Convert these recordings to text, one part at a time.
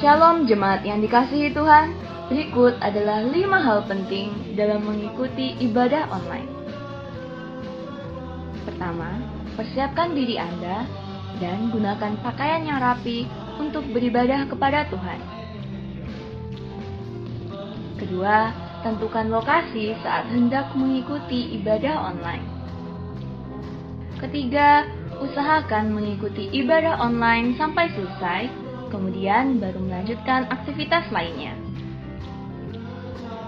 Shalom jemaat yang dikasihi Tuhan, berikut adalah 5 hal penting dalam mengikuti ibadah online. Pertama, persiapkan diri Anda dan gunakan pakaian yang rapi untuk beribadah kepada Tuhan. Kedua, tentukan lokasi saat hendak mengikuti ibadah online. Ketiga, usahakan mengikuti ibadah online sampai selesai, kemudian baru melanjutkan aktivitas lainnya.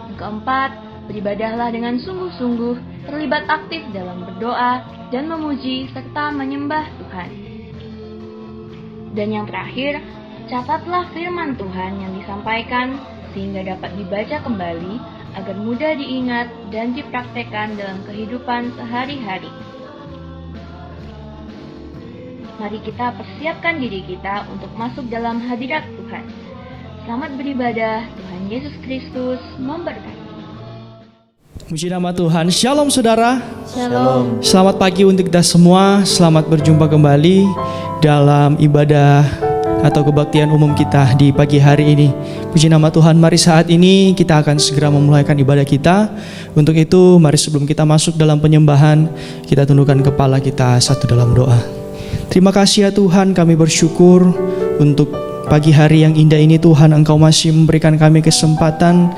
Yang keempat, beribadahlah dengan sungguh-sungguh, terlibat aktif dalam berdoa dan memuji serta menyembah Tuhan. Dan yang terakhir, catatlah firman Tuhan yang disampaikan sehingga dapat dibaca kembali agar mudah diingat dan dipraktekkan dalam kehidupan sehari-hari. Mari kita persiapkan diri kita untuk masuk dalam hadirat Tuhan. Selamat beribadah, Tuhan Yesus Kristus memberkati. Puji nama Tuhan. Shalom saudara. Shalom. Selamat pagi untuk kita semua. Selamat berjumpa kembali dalam ibadah atau kebaktian umum kita di pagi hari ini. Puji nama Tuhan. Mari saat ini kita akan segera memulaikan ibadah kita. Untuk itu mari sebelum kita masuk dalam penyembahan, kita tundukkan kepala kita satu dalam doa. Terima kasih ya Tuhan, kami bersyukur untuk pagi hari yang indah ini Tuhan, Engkau masih memberikan kami kesempatan.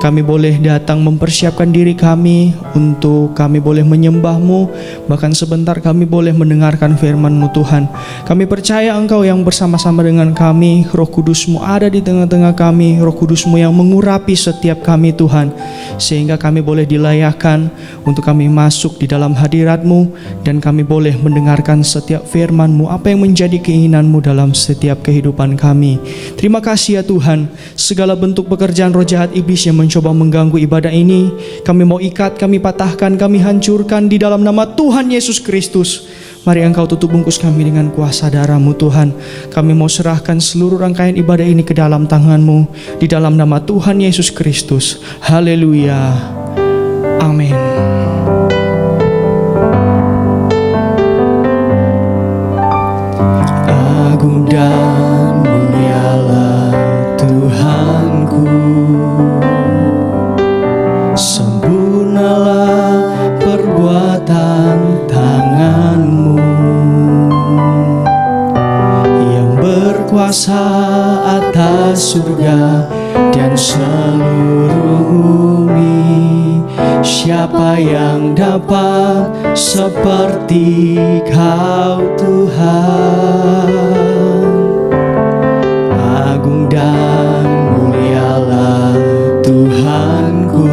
Kami boleh datang mempersiapkan diri kami untuk kami boleh menyembah-Mu. Bahkan sebentar kami boleh mendengarkan firman-Mu Tuhan. Kami percaya Engkau yang bersama-sama dengan kami. Roh Kudus-Mu ada di tengah-tengah kami. Roh Kudus-Mu yang mengurapi setiap kami Tuhan. Sehingga kami boleh dilayakkan untuk kami masuk di dalam hadirat-Mu. Dan kami boleh mendengarkan setiap firman-Mu. Apa yang menjadi keinginan-Mu dalam setiap kehidupan kami. Terima kasih ya Tuhan. Segala bentuk pekerjaan roh jahat iblis yang mencoba mengganggu ibadah ini, kami mau ikat, kami patahkan, kami hancurkan di dalam nama Tuhan Yesus Kristus. Mari Engkau tutup bungkus kami dengan kuasa darah-Mu Tuhan. Kami mau serahkan seluruh rangkaian ibadah ini ke dalam tangan-Mu, di dalam nama Tuhan Yesus Kristus. Haleluya. Amin. Agung dan mulialah Tuhanku, sempurnalah perbuatan tangan-Mu yang berkuasa atas surga dan seluruh bumi. Siapa yang dapat seperti Kau Tuhan? Agung dan mulialah Tuhanku,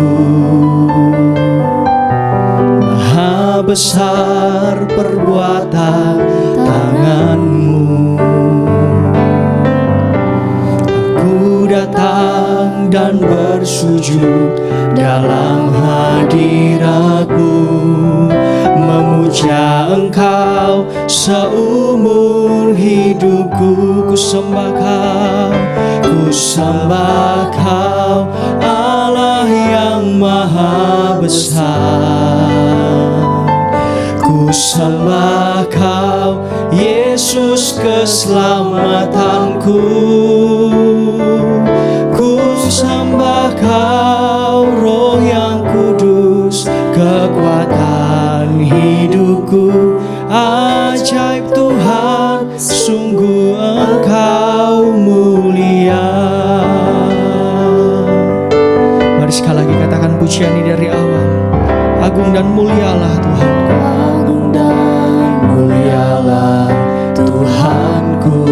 Maha besar perbuatan tangan-Mu. Aku datang dan bersujud dalam hadirat-Mu, memuja Engkau seumur hidupku. Ku sembah Kau, ku sembah Kau, Allah yang maha besar. Ku sembah Kau, Yesus keselamatanku. Ku sembah Kau, Roh yang kudus, kekuatan hidupku. Ajaib Tuhan, sungguh Engkau mulia. Mari sekali lagi katakan pujian ini dari awal. Agung dan mulialah Tuhan. Agung dan mulialah Tuhanku,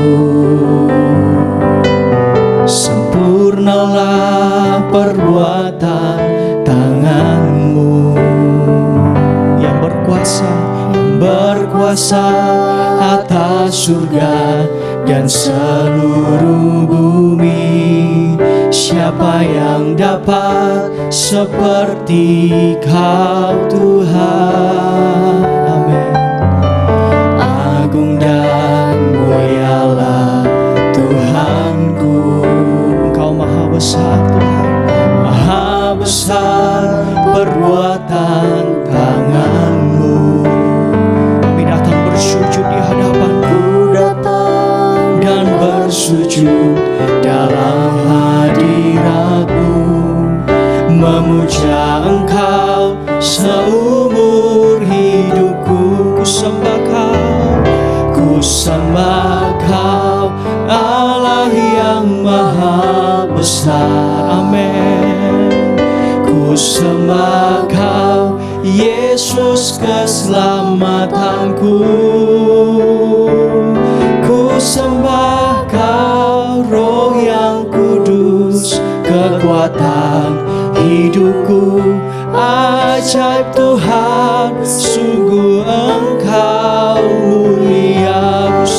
sempurnalah perbuatan tangan-Mu yang berkuasa atas surga dan seluruh bumi. Siapa yang dapat seperti Kau Tuhan? Amin. Agung dan mulialah Tuhanku, Engkau maha besar Tuhan, maha besar perbuatan tangan-Mu. Kami datang bersujud di hadapan-Mu, datang dan bersujud Kau seumur hidupku. Ku sembah Kau, ku sembah Kau, Allah yang maha besar. Amin. Ku sembah Kau, Yesus keselamatanku. Ku sembah Kau, Roh yang kudus, kekuatan hidupku. Ajaib Tuhan, sungguh Engkau mulia. Ku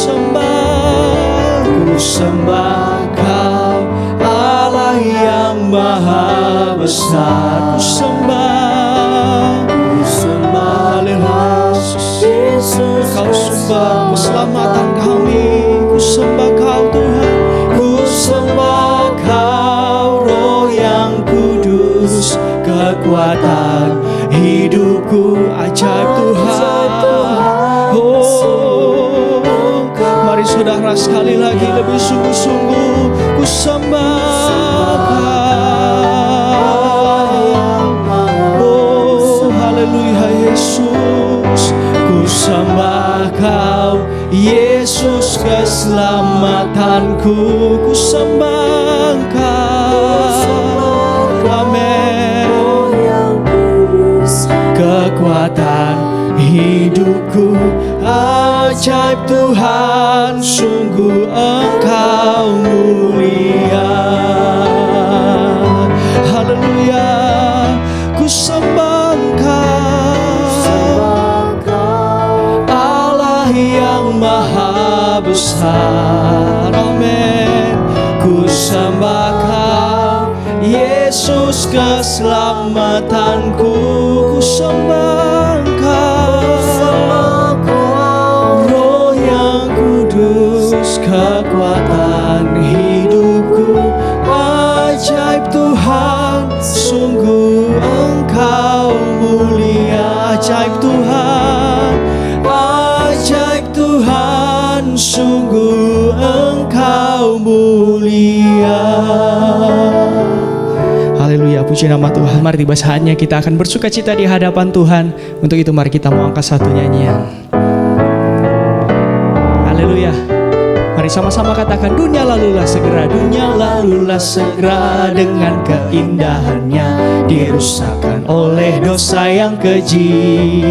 sembah Kau, Allah yang maha besar. Ku sembah, haleluya. Kau sembah keselamatan kami. Ku sembah Kau Tuhan. Ku sembah Kau, Roh yang kudus, kekuatan hidupku. Ajaib Tuhan. Oh, mari saudara sekali lagi lebih sungguh-sungguh. Ku sembah Kau. Oh, haleluya Yesus. Ku sembah Kau, Yesus keselamatanku. Ku sembah Kau. Amin. Kekuatan hidupku. Ajaib Tuhan, sungguh Engkau mulia. Haleluya. Ku sembah Engkau, Allah yang maha besar. Amin. Ku sembah Kau, Yesus keselamatanku. Ku sembah Kau, Roh yang kudus, kekuatan hidupku. Ajaib Tuhan, sungguh Engkau mulia. Ajaib Tuhan, ajaib Tuhan, sungguh Engkau mulia. Haleluya, puji nama Tuhan. Mari tiba saatnya kita akan bersuka cita di hadapan Tuhan. Untuk itu mari kita mau angkat satu nyanyian. Haleluya. Mari sama-sama katakan, dunia lalulah segera, dunia lalulah segera, dengan keindahannya dirusakkan oleh dosa yang keji.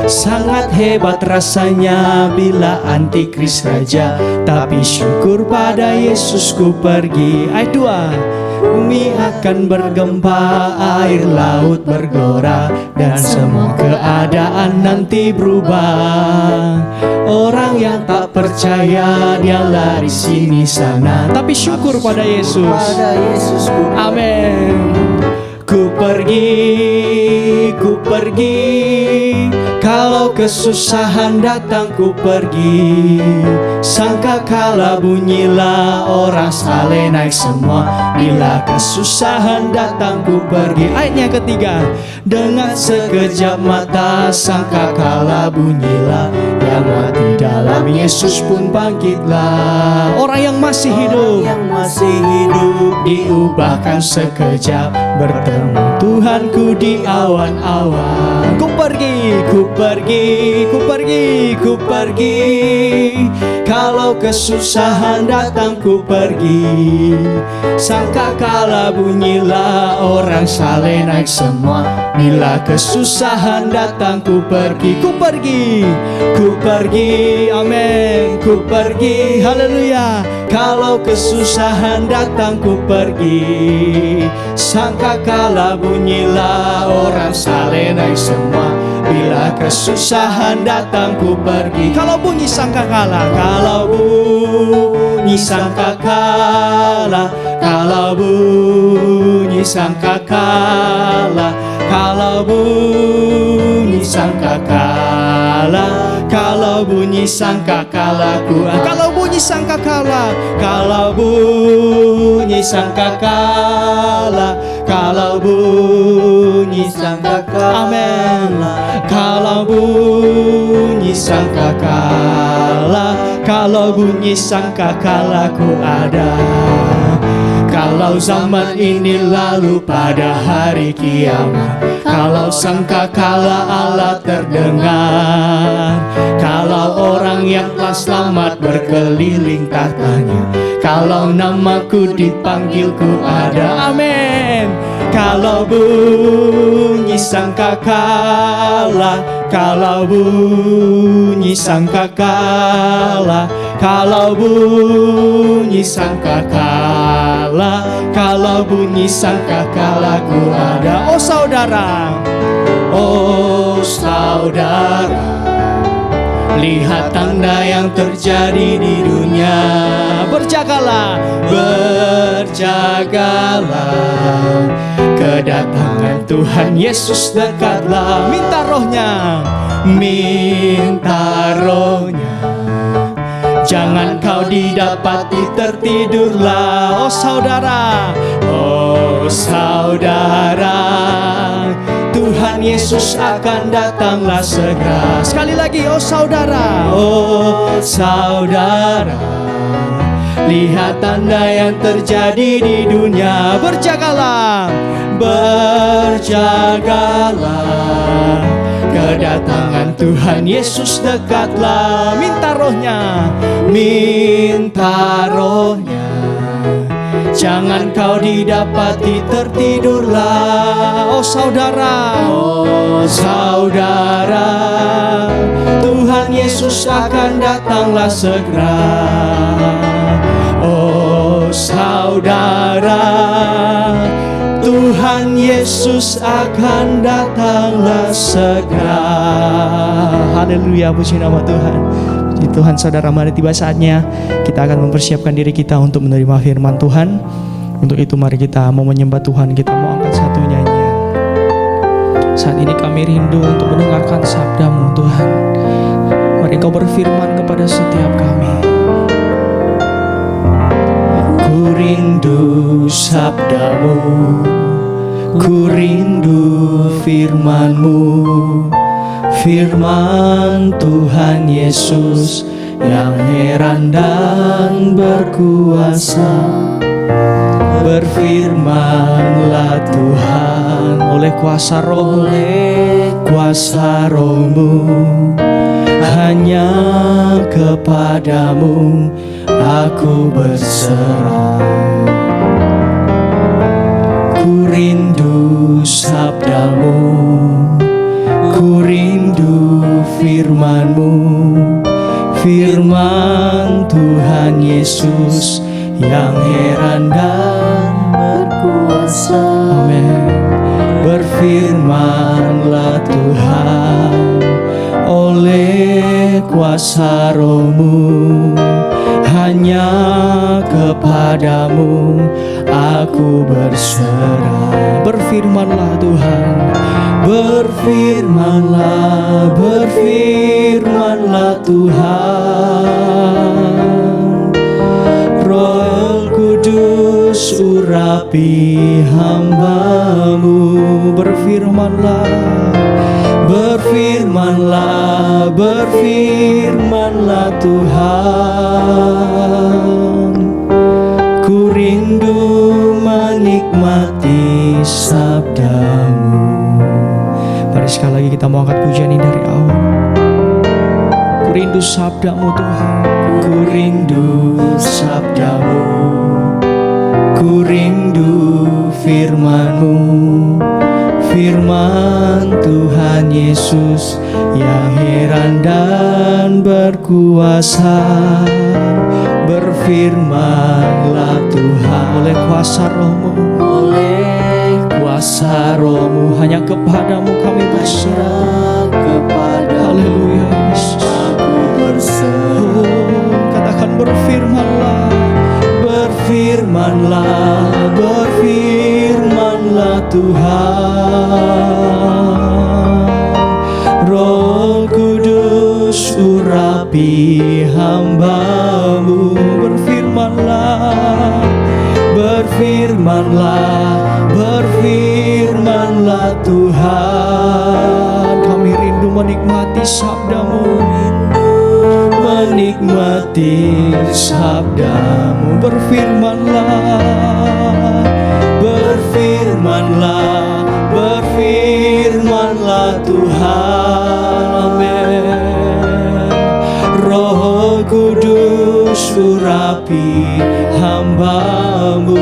Sangat hebat rasanya bila antikris raja, tapi syukur pada Yesus ku pergi. Ayat 2. Bumi akan bergempa, air laut bergelora, dan semua keadaan nanti berubah. Orang yang tak percaya dia lari sini sana, tapi syukur pada Yesus. Amin. Ku pergi, kalau kesusahan datang ku pergi. Sangkakala bunyilah orang saleh naik semua, bila kesusahan datang ku pergi. Ayatnya ketiga, dengan sekejap mata sangkakala bunyilah, yang mati dalam Yesus pun bangkitlah. Orang yang masih hidup, diubahkan sekejap, bertemu Tuhanku di awan-awan. Ku pergi, kalau kesusahan datang ku pergi. Sangkakala bunyilah orang saleh naik semua, bila kesusahan datang ku pergi. Ku pergi, amin. Ku pergi, haleluya. Kalau kesusahan datang ku pergi. Sangkakala bunyilah orang saleh naik semua, bila kesusahan datang ku pergi. Kalau bunyi sangkakala, kalau bunyi sangkakala, kalau bunyi sangkakala, kalau bunyi sangkakala, kalau bunyi sangkakala ku, kalau bunyi sangkakala, kalau bunyi sangkakala, kalau bunyi sangkakala, amin. Kalau bunyi sangkakala, kalau bunyi sangkakala ku ada. Kalau zaman ini lalu pada hari kiamat, kalau sangkakala Allah terdengar, kalau orang yang telah selamat berkeliling tahtanya, kalau namaku dipanggil ku ada. Amin. Kalau bunyi sangkakala, kalau bunyi sangkakala, kalau bunyi sangkakala, kalau bunyi sangkakala ku ada. Oh saudara, oh saudara, lihat tanda yang terjadi di dunia. Berjagalah, berjagalah, kedatangan Tuhan Yesus dekatlah. Minta rohnya, minta rohnya, jangan kau didapati tertidurlah. Oh saudara, oh saudara, Tuhan Yesus akan datanglah segera. Sekali lagi, oh saudara, oh saudara, lihat tanda yang terjadi di dunia. Berjagalah, berjagalah, kedatangan Tuhan Yesus dekatlah. Minta rohnya, minta rohnya, jangan kau didapati tertidurlah. Oh saudara, oh saudara, Tuhan Yesus akan datanglah segera. Oh saudara, Tuhan Yesus akan datanglah segera. Haleluya, puji nama Tuhan. Puji Tuhan. Saudara, mari tiba saatnya kita akan mempersiapkan diri kita untuk menerima firman Tuhan. Untuk itu mari kita mau menyembah Tuhan, kita mau angkat satu nyanyian. Saat ini kami rindu untuk mendengarkan sabda-Mu Tuhan. Mari Engkau berfirman kepada setiap kami. Ku rindu sabda-Mu, ku rindu firman-Mu, firman Tuhan Yesus yang heran dan berkuasa. Berfirmanlah Tuhan oleh kuasa Roh, oleh kuasa Roh-Mu, hanya kepadamu aku berserah. Ku rindu sabda-Mu, ku rindu firman-Mu, firman Tuhan Yesus yang heran dan berkuasa. Amin. Berfirmanlah Tuhan oleh kuasa Roh-Mu, hanya kepadamu aku berserah. Berfirmanlah Tuhan, berfirmanlah, berfirmanlah Tuhan. Roh Kudus urapi hamba-Mu. Berfirmanlah, berfirmanlah, berfirmanlah Tuhan. Ku rindu menikmati sabda-Mu. Mari sekali lagi kita mau angkat pujian ini dari awal. Ku rindu sabda-Mu Tuhan, ku rindu sabda-Mu, ku rindu firman-Mu, firman Tuhan Yesus yang heran dan berkuasa. Berfirmanlah Tuhan oleh kuasa Roh-Mu, oleh kuasa Roh-Mu, hanya kepadamu kami berserah. Haleluya Yesus, aku berserah. Katakan berfirmanlah, berfirmanlah, berfirmanlah Tuhan. Roh Kudus urapi hamba-Mu. Berfirmanlah, berfirmanlah, berfirmanlah Tuhan. Kami rindu menikmati sabda-Mu, menikmati menikmati sabdamu. Berfirmanlah Tuhan. Amin. Roh Kudus urapi hamba-Mu.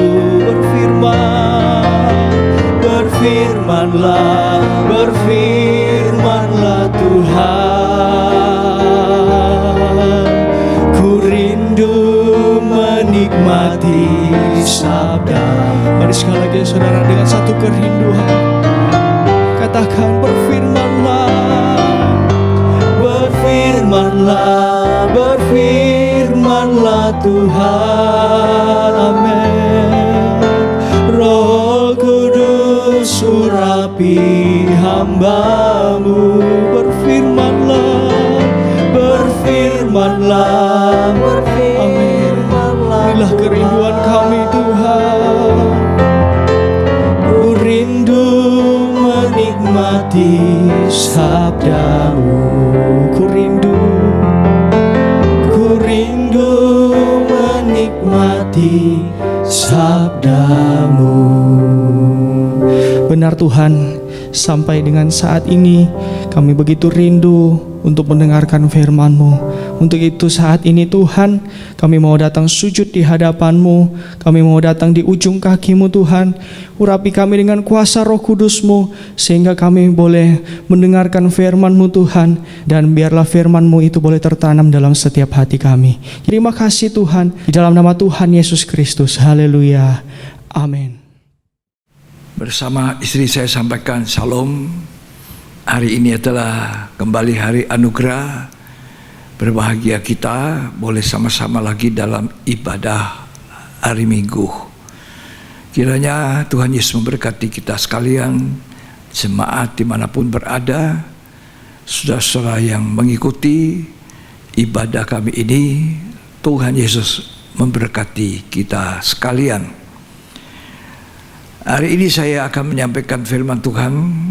Berfirmanlah Tuhan. Ku rindu menikmati sabda. Mari sekali lagi saudara dengan satu kerinduan katakan berfirmanlah Tuhan. Amin. Roh Kudus urapi hamba-Mu. Berfirmanlah. Amin. Inilah kerinduan kami Tuhan. Ku rindu menikmati sabda-Mu. Ku rindu menikmati sabda-Mu. Benar Tuhan, sampai dengan saat ini kami begitu rindu untuk mendengarkan firman-Mu. Untuk itu saat ini Tuhan, kami mau datang sujud di hadapan-Mu. Kami mau datang di ujung kaki-Mu Tuhan. Urapi kami dengan kuasa Roh Kudus-Mu, sehingga kami boleh mendengarkan firman-Mu Tuhan. Dan biarlah firman-Mu itu boleh tertanam dalam setiap hati kami. Terima kasih Tuhan, di dalam nama Tuhan Yesus Kristus. Haleluya. Amin. Bersama istri saya sampaikan shalom. Hari ini adalah kembali hari anugerah. Berbahagia kita boleh sama-sama lagi dalam ibadah hari Minggu. Kiranya Tuhan Yesus memberkati kita sekalian, jemaat dimanapun berada, saudara-saudara yang mengikuti ibadah kami ini. Tuhan Yesus memberkati kita sekalian. Hari ini saya akan menyampaikan firman Tuhan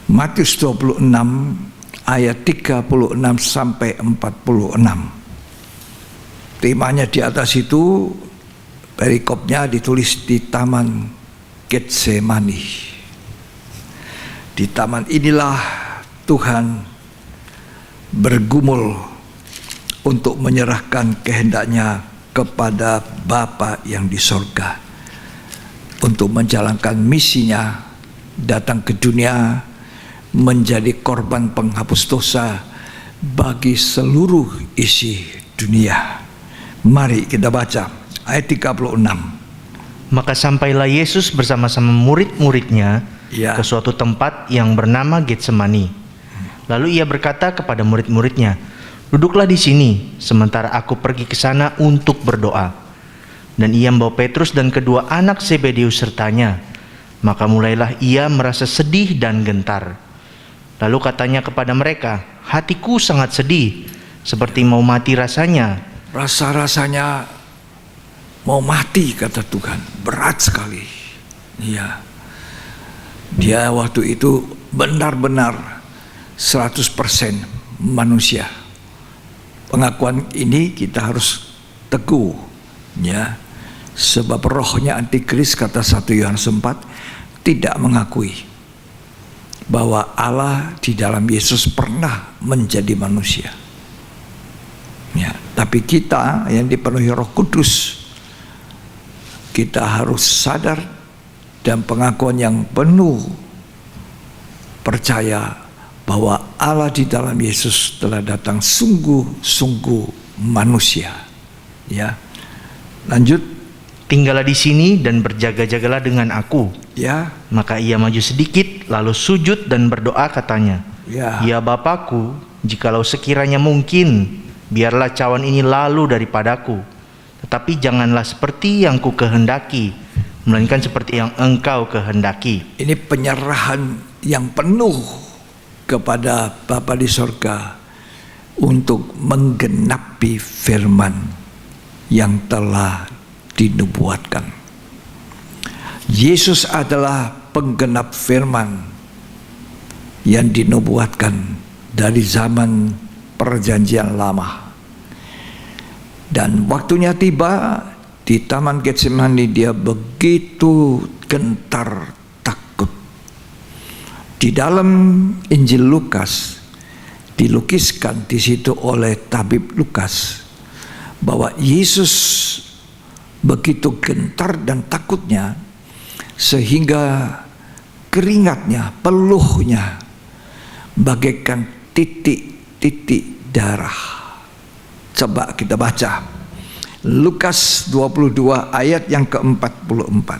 Matius 26 ayat 36 sampai 46. Temanya di atas itu, perikopnya ditulis di Taman Getsemani. Di taman inilah Tuhan bergumul untuk menyerahkan kehendaknya kepada Bapa yang di sorga, untuk menjalankan misinya datang ke dunia menjadi korban penghapus dosa bagi seluruh isi dunia. Mari kita baca ayat 36. Maka sampailah Yesus bersama-sama murid-muridnya ke suatu tempat yang bernama Getsemani. Lalu ia berkata kepada murid-muridnya, "Duduklah di sini sementara aku pergi ke sana untuk berdoa." Dan ia membawa Petrus dan kedua anak Zebedeus sertanya. Maka mulailah ia merasa sedih dan gentar. Lalu katanya kepada mereka, "Hatiku sangat sedih, seperti mau mati rasanya." Rasa-rasanya mau mati, kata Tuhan. Berat sekali. Iya. Dia waktu itu benar-benar 100% manusia. Pengakuan ini kita harus teguh, ya. Sebab rohnya antikris, kata 1 Yohanes 4, tidak mengakui bahwa Allah di dalam Yesus pernah menjadi manusia. Ya, tapi kita yang dipenuhi Roh Kudus, kita harus sadar dan pengakuan yang penuh percaya bahwa Allah di dalam Yesus telah datang sungguh-sungguh manusia. Ya, lanjut. "Tinggallah di sini dan berjaga-jagalah dengan aku." Ya. Maka ia maju sedikit, lalu sujud dan berdoa katanya, "Ya Bapakku, jikalau sekiranya mungkin, biarlah cawan ini lalu daripadaku. Tetapi janganlah seperti yang ku kehendaki, melainkan seperti yang Engkau kehendaki." Ini penyerahan yang penuh kepada Bapa di sorga untuk menggenapi firman yang telah dinubuatkan. Yesus adalah penggenap firman yang dinubuatkan dari zaman perjanjian lama. Dan waktunya tiba, di Taman Getsemani dia begitu gentar takut. Di dalam Injil Lukas dilukiskan di situ oleh tabib Lukas bahwa Yesus begitu gentar dan takutnya sehingga keringatnya, peluhnya bagaikan titik-titik darah. Coba kita baca Lukas 22 ayat yang ke-44.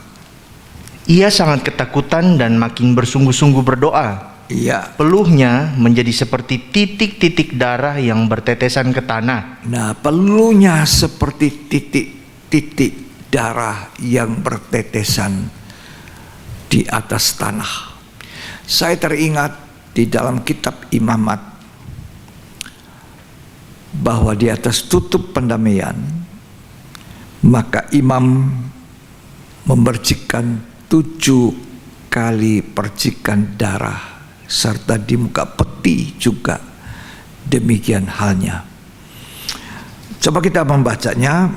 Ia sangat ketakutan dan makin bersungguh-sungguh berdoa. Iya. Peluhnya menjadi seperti titik-titik darah yang bertetesan ke tanah. Nah, peluhnya seperti titik-titik darah yang bertetesan di atas tanah. Saya teringat di dalam kitab Imamat bahwa di atas tutup pendamaian maka imam memercikan 7 kali percikan darah, serta di muka peti juga demikian halnya. Coba kita membacanya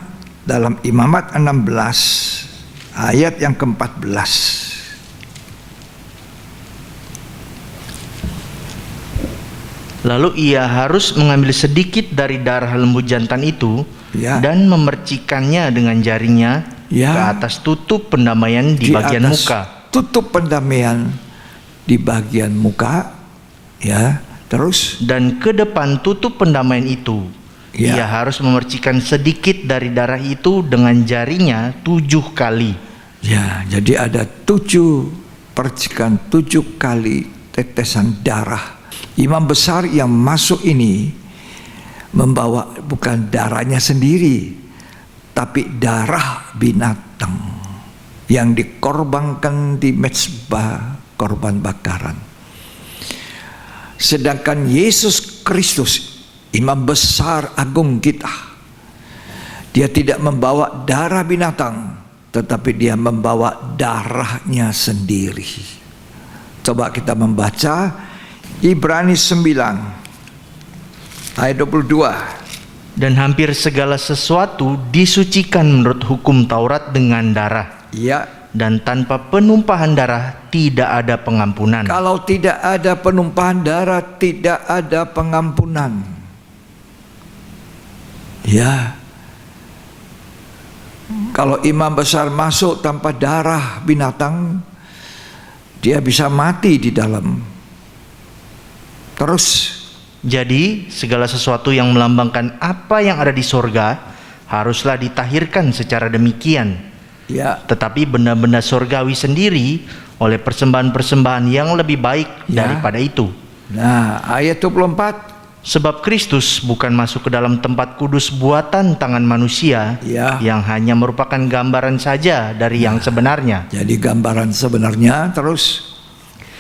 dalam Imamat 16 ayat yang ke-14. Lalu ia harus mengambil sedikit dari darah lembu jantan itu dan memercikannya dengan jarinya ke atas tutup pendamaian di bagian muka. Tutup pendamaian di bagian muka, ya. Terus dan ke depan tutup pendamaian itu, ia harus memercikan sedikit dari darah itu dengan jarinya 7 kali. Ya, jadi ada 7 percikan, 7 kali tetesan darah. Imam besar yang masuk ini membawa bukan darahnya sendiri, tapi darah binatang yang dikorbankan di mezbah korban bakaran. Sedangkan Yesus Kristus, imam besar agung kita, dia tidak membawa darah binatang, tetapi dia membawa darahnya sendiri. Coba kita membaca Ibrani 9 ayat 22. Dan hampir segala sesuatu disucikan menurut hukum Taurat dengan darah. Ya. Dan tanpa penumpahan darah tidak ada pengampunan. Kalau tidak ada penumpahan darah, tidak ada pengampunan. Ya. Kalau imam besar masuk tanpa darah binatang, dia bisa mati di dalam. Terus, jadi segala sesuatu yang melambangkan apa yang ada di sorga haruslah ditahirkan secara demikian. Ya. Tetapi benda-benda sorgawi sendiri oleh persembahan-persembahan yang lebih baik daripada itu. Nah, ayat 24. Sebab Kristus bukan masuk ke dalam tempat kudus buatan tangan manusia yang hanya merupakan gambaran saja dari yang sebenarnya. Jadi gambaran sebenarnya terus.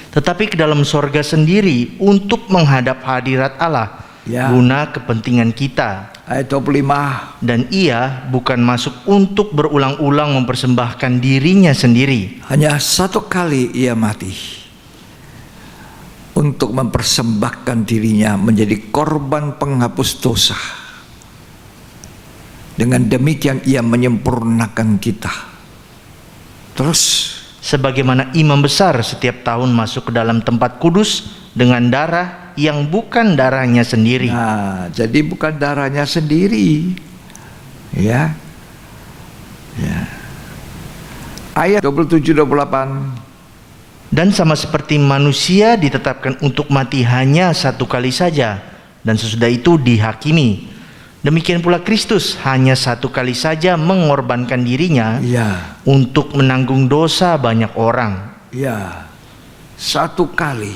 Tetapi ke dalam sorga sendiri untuk menghadap hadirat Allah guna kepentingan kita. Ayat 25. Dan ia bukan masuk untuk berulang-ulang mempersembahkan dirinya sendiri. Hanya 1 kali ia mati untuk mempersembahkan dirinya menjadi korban penghapus dosa. Dengan demikian ia menyempurnakan kita. Terus, sebagaimana imam besar setiap tahun masuk ke dalam tempat kudus dengan darah yang bukan darahnya sendiri. Nah, jadi bukan darahnya sendiri. Ya. Ya. Ayat 27-28. Dan sama seperti manusia ditetapkan untuk mati hanya 1 kali saja, dan sesudah itu dihakimi. Demikian pula Kristus hanya 1 kali saja mengorbankan dirinya untuk menanggung dosa banyak orang. Ya, 1 kali.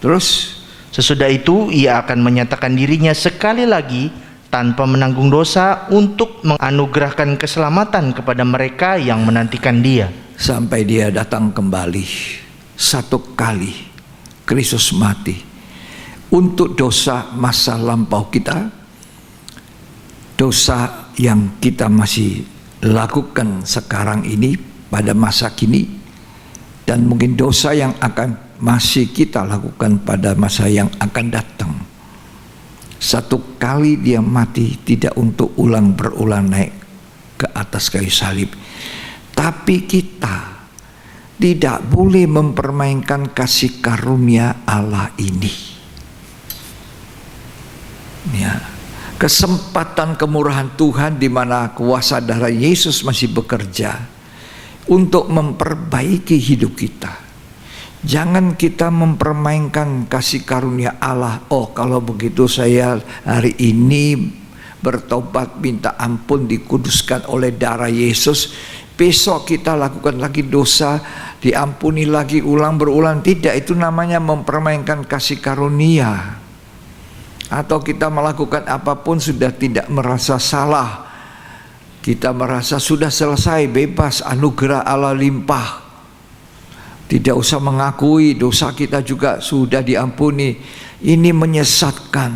Terus sesudah itu ia akan menyatakan dirinya sekali lagi tanpa menanggung dosa untuk menganugerahkan keselamatan kepada mereka yang menantikan dia. Sampai dia datang kembali. 1 kali Kristus mati untuk dosa masa lampau kita, dosa yang kita masih lakukan sekarang ini pada masa kini, dan mungkin dosa yang akan masih kita lakukan pada masa yang akan datang. Satu kali dia mati, tidak untuk ulang berulang naik ke atas kayu salib. Tapi kita tidak boleh mempermainkan kasih karunia Allah ini. Ya, kesempatan kemurahan Tuhan di mana kuasa darah Yesus masih bekerja untuk memperbaiki hidup kita. Jangan kita mempermainkan kasih karunia Allah. Oh, kalau begitu saya hari ini bertobat, minta ampun, dikuduskan oleh darah Yesus. Besok kita lakukan lagi dosa, diampuni lagi ulang berulang. Tidak, itu namanya mempermainkan kasih karunia. Atau kita melakukan apapun sudah tidak merasa salah. Kita merasa sudah selesai, bebas, anugerah Allah limpah. Tidak usah mengakui dosa kita juga sudah diampuni. Ini menyesatkan.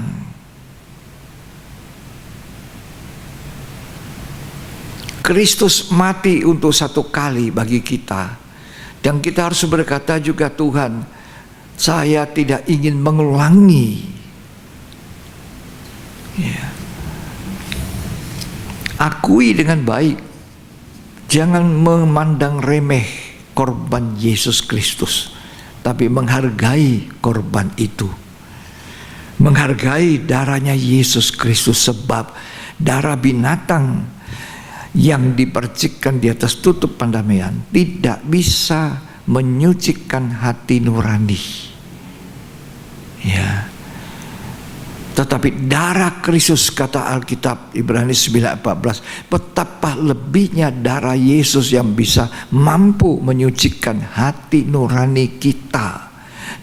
Kristus mati untuk satu kali bagi kita. Dan kita harus berkata juga, Tuhan, saya tidak ingin mengulangi. Ya. Akui dengan baik. Jangan memandang remeh korban Yesus Kristus, tapi menghargai korban itu, menghargai darahnya Yesus Kristus. Sebab darah binatang yang dipercikkan di atas tutup pendamaian tidak bisa menyucikan hati nurani, ya. Tetapi darah Kristus, kata Alkitab Ibrani 9:14, betapa lebihnya darah Yesus yang bisa mampu menyucikan hati nurani kita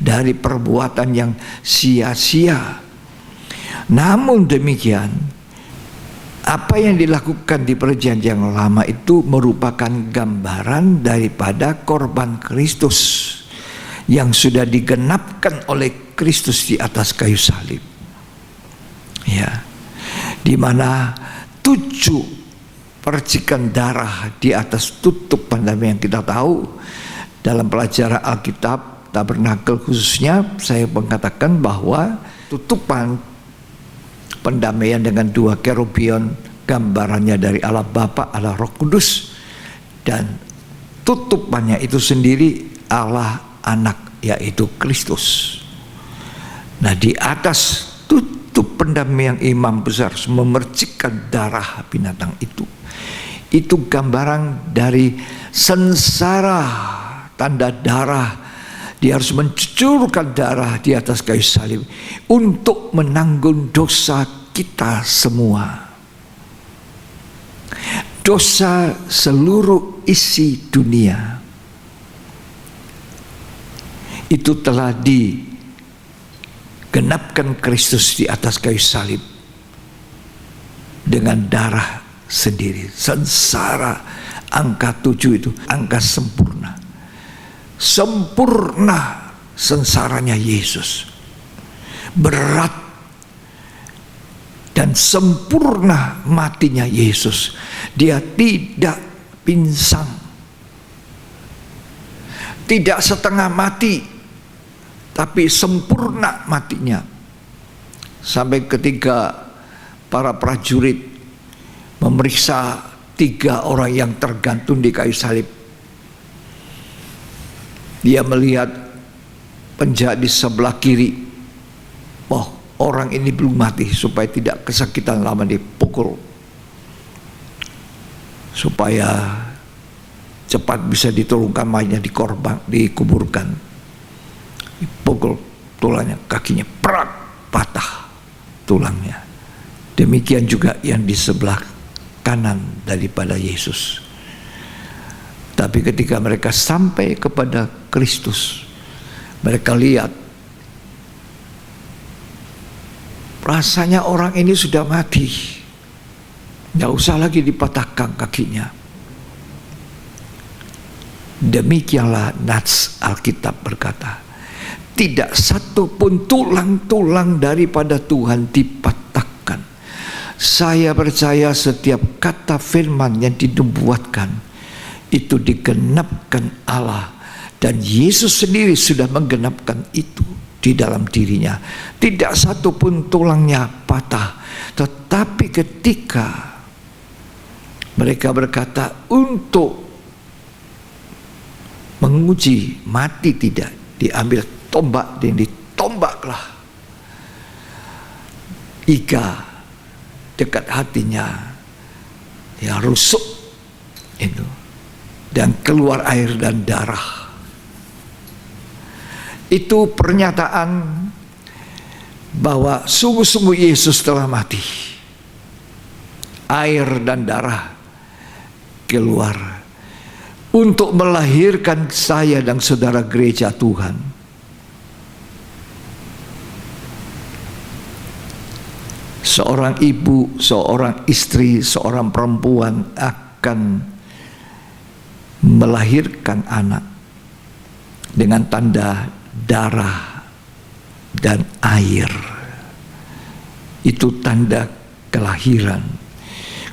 dari perbuatan yang sia-sia. Namun demikian, apa yang dilakukan di Perjanjian Lama itu merupakan gambaran daripada korban Kristus yang sudah digenapkan oleh Kristus di atas kayu salib. Ya, di mana 7 percikan darah di atas tutup pendamaian. Kita tahu dalam pelajaran Alkitab Tabernakel khususnya, saya mengatakan bahwa tutupan pendamaian dengan 2 kerubion gambarannya dari Allah Bapa, Allah Roh Kudus, dan tutupannya itu sendiri Allah Anak, yaitu Kristus. Nah, di atas pendamaian imam besar memercikkan darah binatang itu. Itu gambaran dari sengsara, tanda darah. Dia harus mencucurkan darah di atas kayu salib untuk menanggung dosa kita semua. Dosa seluruh isi dunia. Itu telah genapkan Kristus di atas kayu salib dengan darah sendiri. Sengsara, angka 7 itu angka sempurna. Sempurna sengsaranya Yesus, berat dan sempurna matinya Yesus. Dia tidak pinsang, tidak setengah mati, tapi sempurna matinya. Sampai ketika para prajurit memeriksa 3 orang yang tergantung di kayu salib, dia melihat penjahat di sebelah kiri. Oh, orang ini belum mati, supaya tidak kesakitan lama dipukul, supaya cepat bisa diturunkan mayatnya, dikuburkan. Dipukul tulangnya, kakinya prak, patah tulangnya. Demikian juga yang di sebelah kanan daripada Yesus. Tapi ketika mereka sampai kepada Kristus, mereka lihat rasanya orang ini sudah mati, tidak usah lagi dipatahkan kakinya. Demikianlah nats Alkitab berkata, tidak satu pun tulang-tulang daripada Tuhan dipatahkan. Saya percaya setiap kata firman yang dinubuatkan itu digenapkan Allah, dan Yesus sendiri sudah menggenapkan itu. di dalam dirinya. Tidak satu pun tulangnya patah. Tetapi ketika mereka berkata untuk menguji mati tidak, diambil tombak dan ditombaklah iga dekat hatinya, ya rusuk itu, dan keluar air dan darah. Itu pernyataan bahwa sungguh-sungguh Yesus telah mati. Air dan darah keluar untuk melahirkan saya dan saudara gereja Tuhan. Seorang ibu, seorang istri, seorang perempuan akan melahirkan anak dengan tanda darah dan air. Itu tanda kelahiran.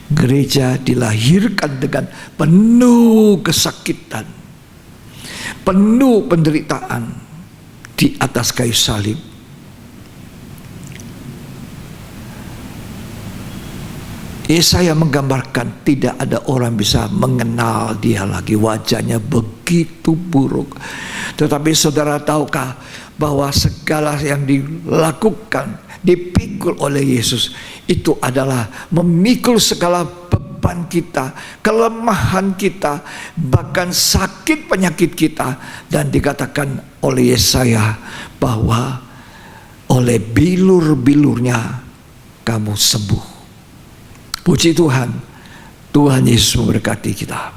Gereja dilahirkan dengan penuh kesakitan, penuh penderitaan di atas kayu salib. Yesaya menggambarkan tidak ada orang bisa mengenal dia lagi, wajahnya begitu buruk. Tetapi saudara tahukah bahwa segala yang dilakukan, dipikul oleh Yesus itu adalah memikul segala beban kita, kelemahan kita, bahkan sakit penyakit kita. Dan dikatakan oleh Yesaya bahwa oleh bilur-bilurnya kamu sembuh. Puji Tuhan, Tuhan Yesus memberkati kita.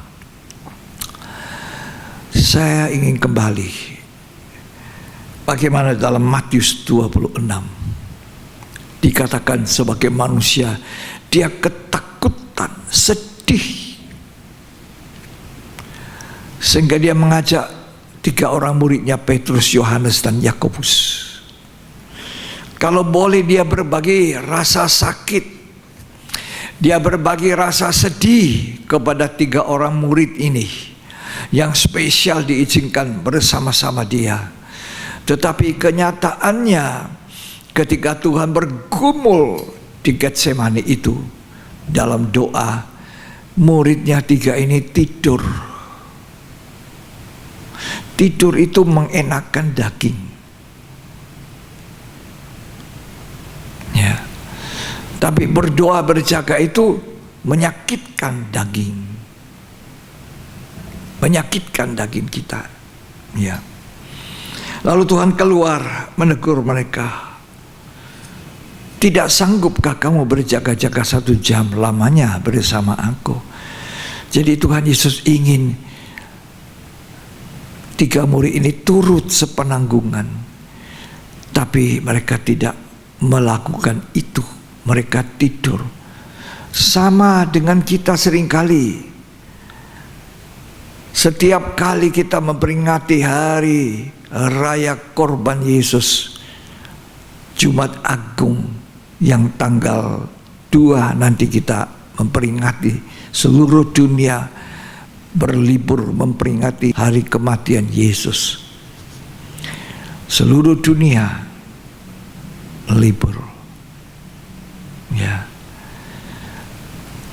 Saya ingin kembali bagaimana dalam Matius 26 dikatakan sebagai manusia dia ketakutan, sedih, sehingga dia mengajak 3 orang muridnya, Petrus, Yohanes, dan Yakobus. Kalau boleh dia berbagi rasa sakit, dia berbagi rasa sedih kepada 3 orang murid ini yang spesial diizinkan bersama-sama dia. Tetapi kenyataannya ketika Tuhan bergumul di Getsemani itu, dalam doa, muridnya 3 ini tidur. Tidur itu mengenakan daging. Ya. Tapi berdoa berjaga itu menyakitkan daging. Menyakitkan daging kita. Ya. Lalu Tuhan keluar menegur mereka. Tidak sanggupkah kamu berjaga-jaga 1 jam lamanya bersama aku? Jadi Tuhan Yesus ingin 3 murid ini turut sepenanggungan. Tapi mereka tidak melakukan itu. Mereka tidur. Sama dengan kita seringkali. Setiap kali kita memperingati hari raya korban Yesus, Jumat Agung yang tanggal 2 nanti kita memperingati, seluruh dunia berlibur memperingati hari kematian Yesus. Seluruh dunia libur. Ya.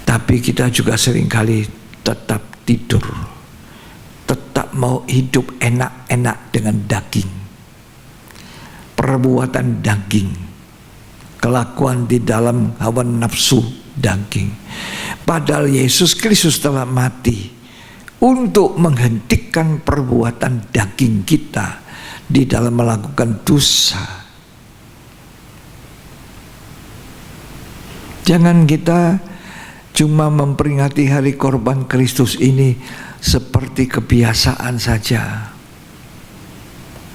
Tapi kita juga seringkali tetap tidur, tetap mau hidup enak-enak dengan daging, perbuatan daging, kelakuan di dalam hawa nafsu daging. Padahal Yesus Kristus telah mati untuk menghentikan perbuatan daging kita di dalam melakukan dosa. Jangan kita cuma memperingati hari korban Kristus ini seperti kebiasaan saja.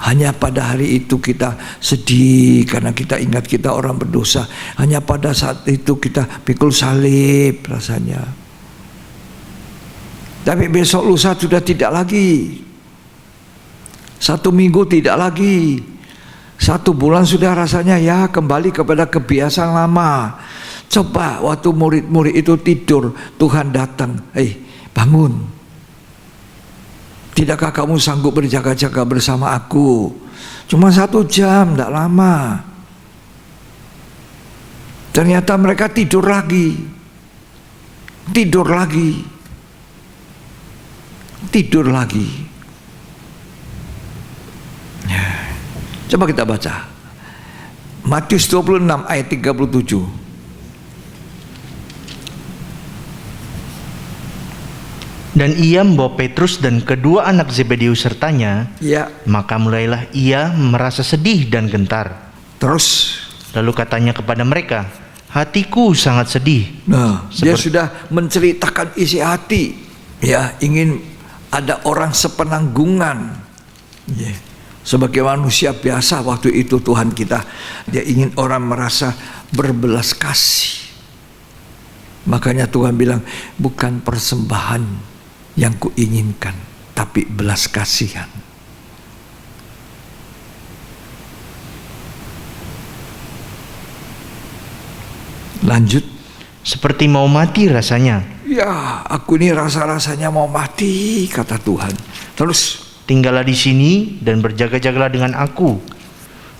Hanya pada hari itu kita sedih karena kita ingat kita orang berdosa. Hanya pada saat itu kita pikul salib rasanya. Tapi besok lusa sudah tidak lagi. 1 minggu tidak lagi. 1 bulan sudah rasanya ya kembali kepada kebiasaan lama. Coba waktu murid-murid itu tidur, Tuhan datang, bangun. Tidakkah kamu sanggup berjaga-jaga bersama aku? Cuma 1 jam, tidak lama. Ternyata mereka tidur lagi. Tidur lagi. Tidur lagi. Ya. Coba kita baca Matius 26 ayat 37. Dan ia membawa Petrus dan kedua anak Zebedeus sertanya. Ya. Maka mulailah ia merasa sedih dan gentar. Terus Lalu katanya kepada mereka, hatiku sangat sedih. nah, dia sudah menceritakan isi hati. Ya, ingin ada orang sepenanggungan. Ya. Sebagai manusia biasa waktu itu Tuhan kita, dia ingin orang merasa berbelas kasih. Makanya Tuhan bilang, bukan persembahan yang kuinginkan, tapi belas kasihan. Lanjut. Seperti mau mati rasanya. Ya, aku ini rasa-rasanya mau mati, kata Tuhan. Terus, Tinggallah di sini dan berjaga-jagalah dengan aku.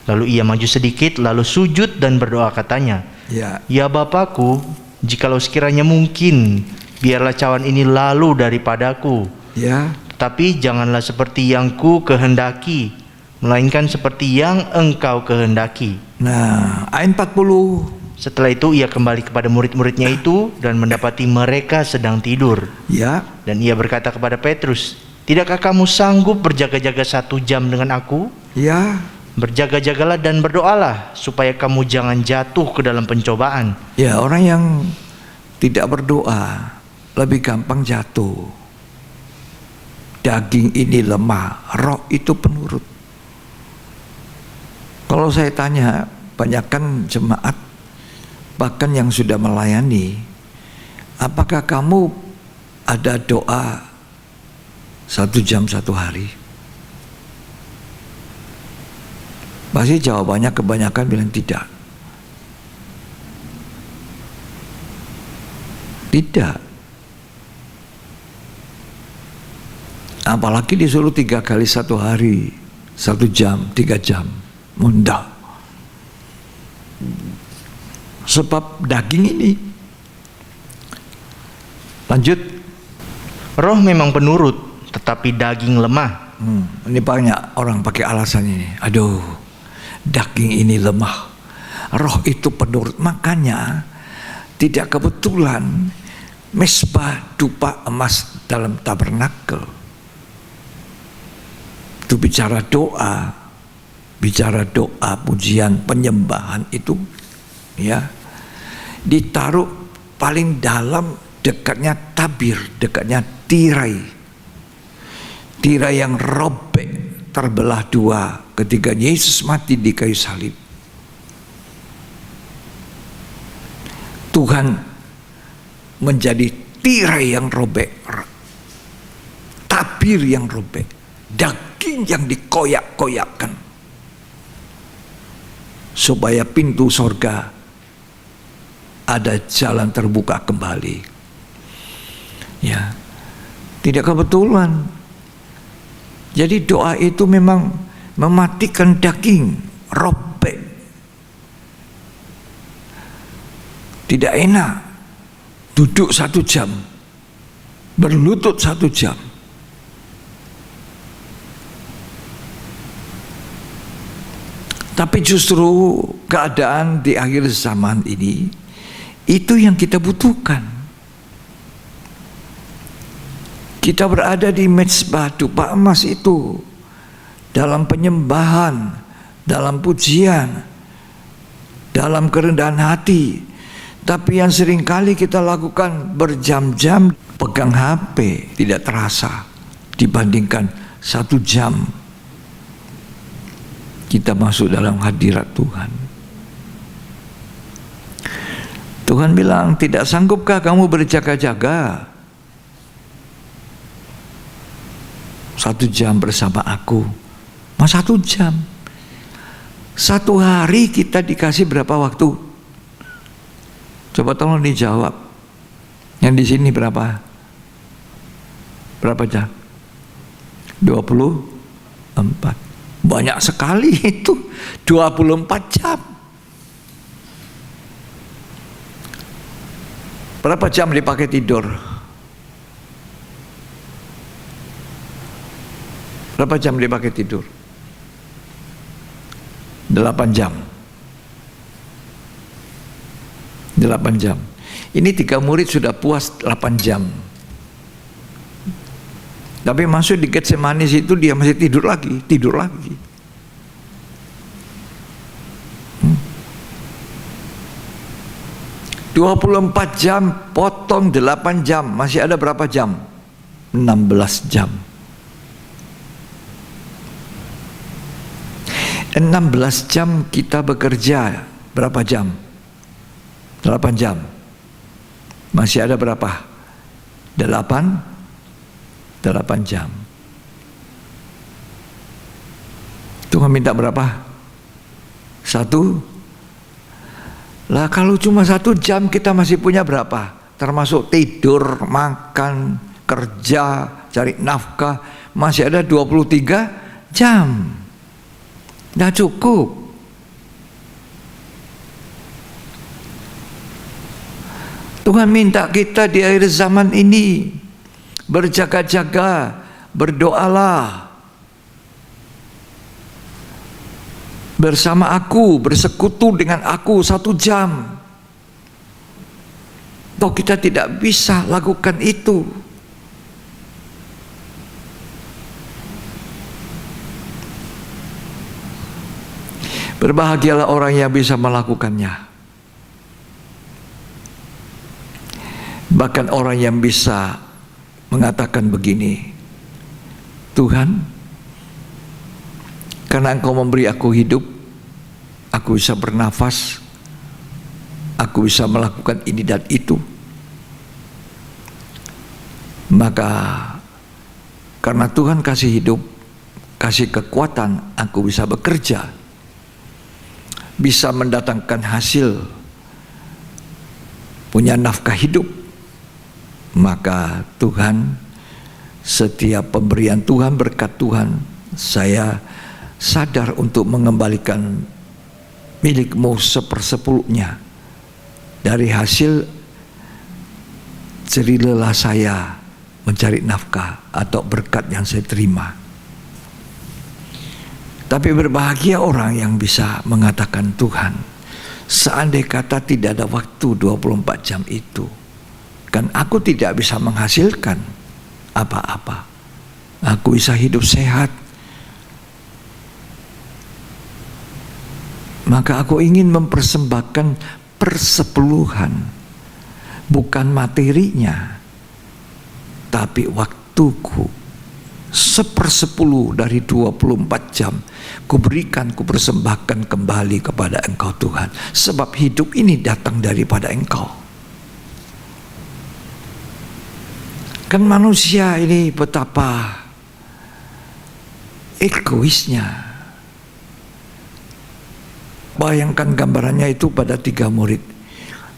Lalu ia maju sedikit, lalu sujud dan berdoa katanya, ya, Ya Bapakku, jikalau sekiranya mungkin, biarlah cawan ini lalu daripadaku. ya, Tetapi janganlah seperti yang ku kehendaki, melainkan seperti yang engkau kehendaki. nah, ayat 40. Setelah itu ia kembali kepada murid-muridnya itu dan mendapati mereka sedang tidur. Ya, Dan ia berkata kepada Petrus, tidakkah kamu sanggup berjaga-jaga 1 jam dengan aku? ya, Berjaga-jagalah dan berdoalah supaya kamu jangan jatuh ke dalam pencobaan. ya, orang yang tidak berdoa lebih gampang jatuh. Daging ini lemah, roh itu penurut. Kalau saya tanya, banyakkan jemaat, bahkan yang sudah melayani, apakah kamu ada doa 1 jam 1 hari? Pasti jawabannya kebanyakan bilang tidak. Tidak. Apalagi disuruh 3 kali 1 hari, 1 jam, 3 jam, mudah. Sebab daging ini. Lanjut. Roh memang penurut, tetapi daging lemah. Ini banyak orang pakai alasan ini. Aduh, daging ini lemah, roh itu penurut. Makanya tidak kebetulan mesbah dupa emas dalam tabernakel itu bicara doa, pujian, penyembahan itu, ya, ditaruh paling dalam, dekatnya tabir, dekatnya tirai yang robek, terbelah 2 ketika Yesus mati di kayu salib. Tuhan menjadi tirai yang robek, tabir yang robek, daging yang dikoyak-koyakkan, supaya pintu sorga ada jalan terbuka kembali. Ya, tidak kebetulan. Jadi doa itu memang mematikan daging, robek. Tidak enak duduk 1 jam, berlutut 1 jam. Tapi justru keadaan di akhir zaman ini, itu yang kita butuhkan. Kita berada di mezbah dupa emas itu, dalam penyembahan, dalam pujian, dalam kerendahan hati. Tapi yang seringkali kita lakukan berjam-jam pegang HP, tidak terasa dibandingkan 1 jam kita masuk dalam hadirat Tuhan. Tuhan bilang, tidak sanggupkah kamu berjaga-jaga 1 jam bersama aku? Mas 1 jam. 1 hari kita dikasih berapa waktu? Coba tolong dijawab. Yang di sini berapa? Berapa jam? 24. Banyak sekali itu, 24 jam. Berapa jam dipakai tidur? Berapa jam dipakai tidur? 8 jam. 8 jam. Ini 3 murid sudah puas 8 jam. Tapi masuk di Getsemani itu dia masih tidur lagi. 24 jam potong 8 jam, masih ada berapa jam? 16 jam. 16 jam kita bekerja, berapa jam? 8 jam. Masih ada berapa? 8 jam. Tuhan minta berapa? 1. Lah kalau cuma 1 jam kita masih punya berapa? Termasuk tidur, makan, kerja, cari nafkah, masih ada 23 jam. Nggak cukup. Tuhan minta kita di akhir zaman ini berjaga-jaga, berdoalah bersama aku, bersekutu dengan aku 1 jam. Toh kita tidak bisa lakukan itu. Berbahagialah orang yang bisa melakukannya. Bahkan orang yang bisa mengatakan begini, Tuhan, karena Engkau memberi aku hidup, aku bisa bernafas, aku bisa melakukan ini dan itu. Maka karena Tuhan kasih hidup, kasih kekuatan, aku bisa bekerja, bisa mendatangkan hasil, punya nafkah hidup. Maka Tuhan, setiap pemberian Tuhan, berkat Tuhan, saya sadar untuk mengembalikan milikmu 1/10-nya dari hasil jerih lelah saya mencari nafkah atau berkat yang saya terima. Tapi berbahagia orang yang bisa mengatakan, Tuhan, seandai kata tidak ada waktu 24 jam itu, kan aku tidak bisa menghasilkan apa-apa. Aku bisa hidup sehat. Maka aku ingin mempersembahkan persepuluhan, bukan materinya, tapi waktuku. 1/10 dari 24 jam kuberikan, kupersembahkan kembali kepada Engkau Tuhan. Sebab hidup ini datang daripada Engkau. Kan manusia ini betapa egoisnya. Bayangkan gambarannya itu pada 3 murid.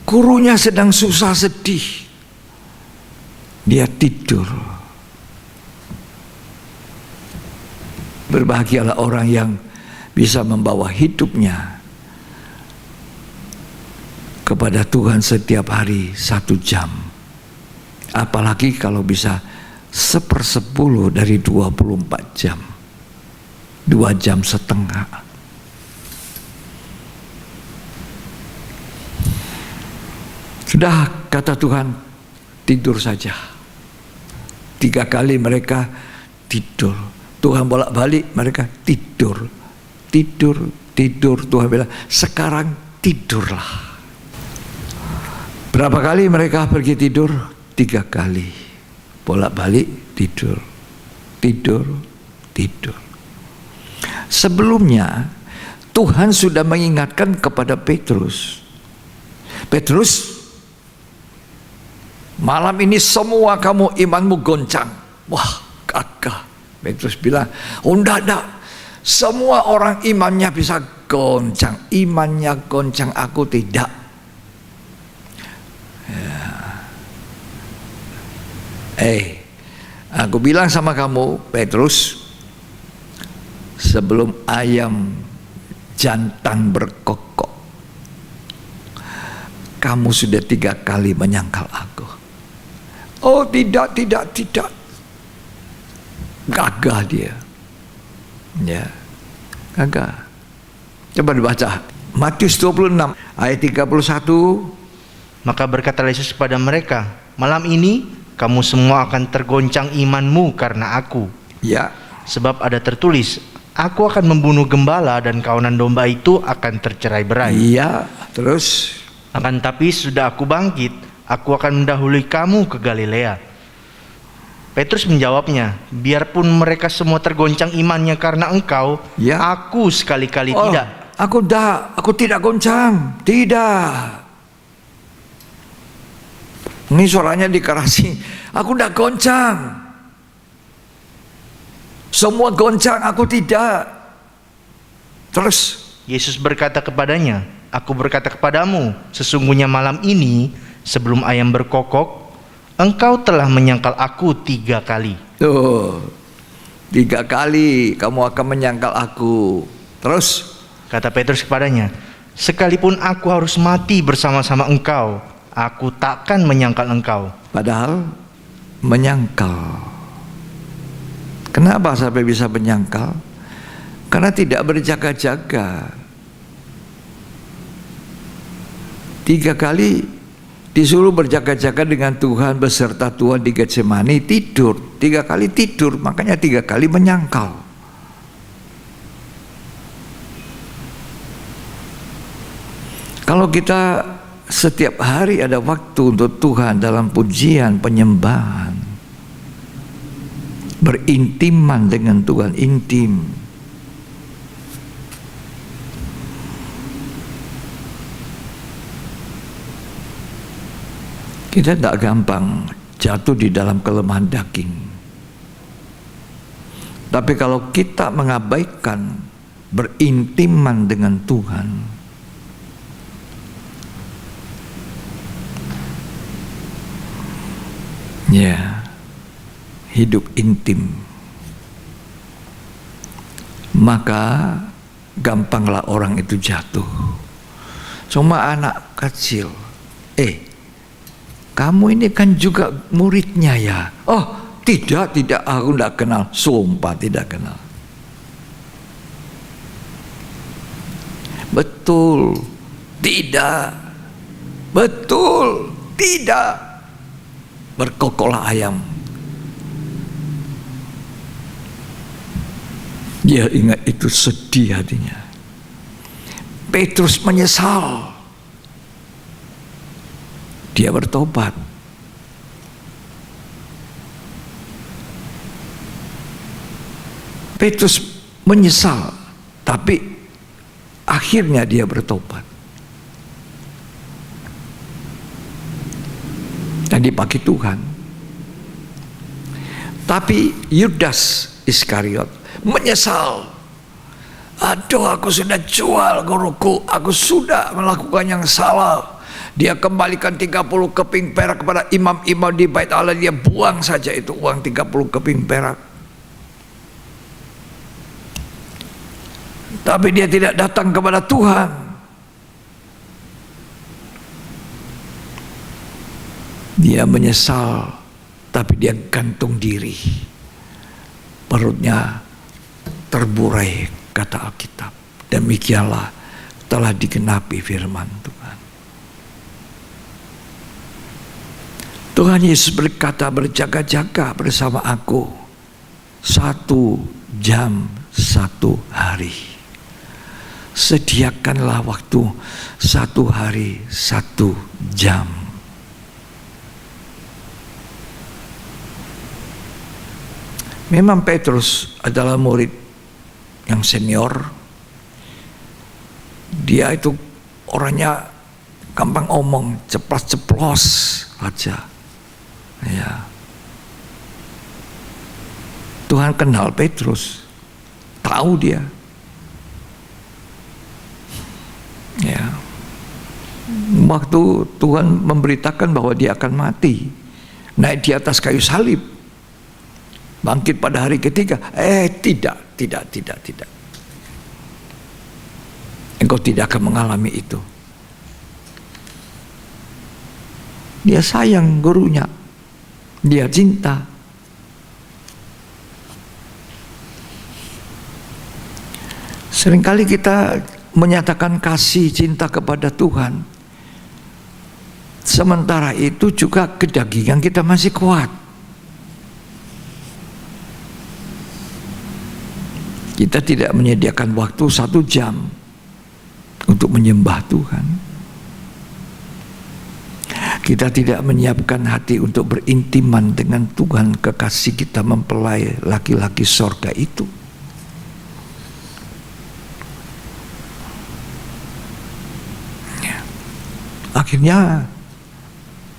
Gurunya sedang susah sedih, dia tidur. Berbahagialah orang yang bisa membawa hidupnya kepada Tuhan setiap hari 1 jam. Apalagi kalau bisa 1/10 dari 24 jam. 2,5 jam. Sudah, kata Tuhan, tidur saja. 3 kali mereka tidur. Tuhan bolak-balik, mereka tidur. Tuhan bilang, sekarang tidurlah. Berapa kali mereka pergi tidur? 3 kali. Bolak-balik tidur. Sebelumnya Tuhan sudah mengingatkan kepada Petrus. Petrus, malam ini semua kamu imanmu goncang. Wah, gagah. Petrus bilang, oh enggak. Semua orang imannya bisa goncang. Imannya goncang, aku tidak. Aku bilang sama kamu, Petrus, sebelum ayam jantan berkokok, kamu sudah 3 kali menyangkal aku. Oh tidak. Gagah dia. Ya, gagah. Coba dibaca Matius 26 ayat 31. Maka berkata Yesus kepada mereka, malam ini kamu semua akan tergoncang imanmu karena aku. Ya. Sebab ada tertulis, aku akan membunuh gembala dan kawanan domba itu akan tercerai-berai. Iya, terus. Akan tapi sudah aku bangkit, aku akan mendahului kamu ke Galilea. Petrus menjawabnya, biarpun mereka semua tergoncang imannya karena engkau, ya, aku sekali-kali tidak. Aku tidak goncang, tidak. Ini suaranya dikerasi, aku tidak goncang. Semua goncang, aku tidak. Terus Yesus berkata kepadanya, aku berkata kepadamu, sesungguhnya malam ini sebelum ayam berkokok, engkau telah menyangkal aku 3 kali. Tuh, 3 kali kamu akan menyangkal aku. Terus kata Petrus kepadanya, sekalipun aku harus mati bersama-sama engkau, aku takkan menyangkal engkau. Padahal menyangkal. Kenapa sampai bisa menyangkal? Karena tidak berjaga-jaga. 3 kali disuruh berjaga-jaga dengan Tuhan, beserta Tuhan di Getsemani, tidur. 3 kali tidur, makanya 3 kali menyangkal. Kalau kita setiap hari ada waktu untuk Tuhan dalam pujian, penyembahan, berintiman dengan Tuhan, intim, kita tidak gampang jatuh di dalam kelemahan daging. Tapi kalau kita mengabaikan berintiman dengan Tuhan, ya, hidup intim, maka gampanglah orang itu jatuh. Cuma anak kecil, kamu ini kan juga muridnya ya? Oh tidak, aku tidak kenal. Sumpah tidak kenal. Betul, tidak. Betul, tidak. Berkokoklah ayam. Dia ingat itu, sedih hatinya. Petrus menyesal. Dia bertobat. Petrus menyesal, tapi akhirnya dia bertobat. Dan dipakai Tuhan. Tapi Yudas Iskariot menyesal. Aduh, aku sudah jual guruku, aku sudah melakukan yang salah. Dia kembalikan 30 keping perak kepada imam-imam di bait Allah. Dia buang saja itu uang 30 keping perak. Tapi dia tidak datang kepada Tuhan. Dia menyesal, tapi dia gantung diri. Perutnya terburai, kata Alkitab. Demikianlah telah digenapi firman Tuhan. Tuhan Yesus berkata, berjaga-jaga bersama aku 1 jam 1 hari. Sediakanlah waktu 1 hari 1 jam. Memang Petrus adalah murid yang senior. Dia itu orangnya gampang omong, ceplos-ceplos aja. Ya. Tuhan kenal Petrus, tahu dia. Ya. Waktu Tuhan memberitakan bahwa dia akan mati, naik di atas kayu salib, bangkit pada hari ketiga. Tidak. Engkau tidak akan mengalami itu. Dia sayang gurunya, dia cinta. Seringkali kita menyatakan kasih cinta kepada Tuhan, sementara itu juga kedagingan kita masih kuat. Kita tidak menyediakan waktu 1 jam untuk menyembah Tuhan. Kita tidak menyiapkan hati untuk berintiman dengan Tuhan, kekasih kita, mempelai laki-laki sorga itu. Akhirnya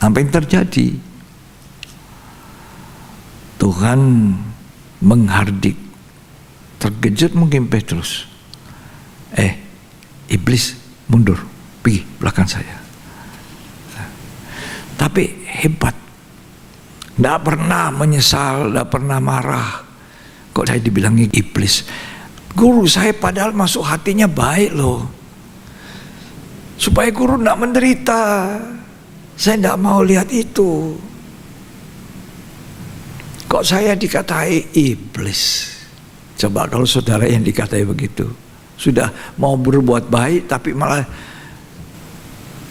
apa yang terjadi? Tuhan menghardik. Terkejut mungkin Petrus. Iblis mundur, pergi belakang saya. Tapi hebat, tidak pernah menyesal, tidak pernah marah. Kok saya dibilangi iblis? Guru saya padahal masuk hatinya baik loh, supaya guru tidak menderita. Saya tidak mau lihat itu. Kok saya dikatai iblis? Coba kalau saudara yang dikatai begitu, sudah mau berbuat baik tapi malah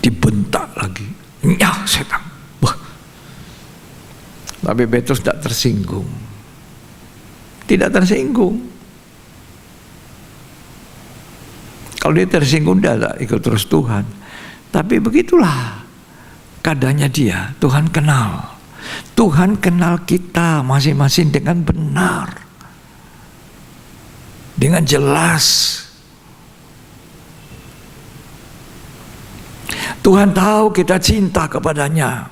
dibentak lagi. Nyah setan. Wah. Tapi Petrus tidak tersinggung. Tidak tersinggung. Kalau dia tersinggung, dia ikut terus Tuhan. Tapi begitulah keadaannya dia. Tuhan kenal. Tuhan kenal kita masing-masing dengan benar, dengan jelas. Tuhan tahu kita cinta kepadanya.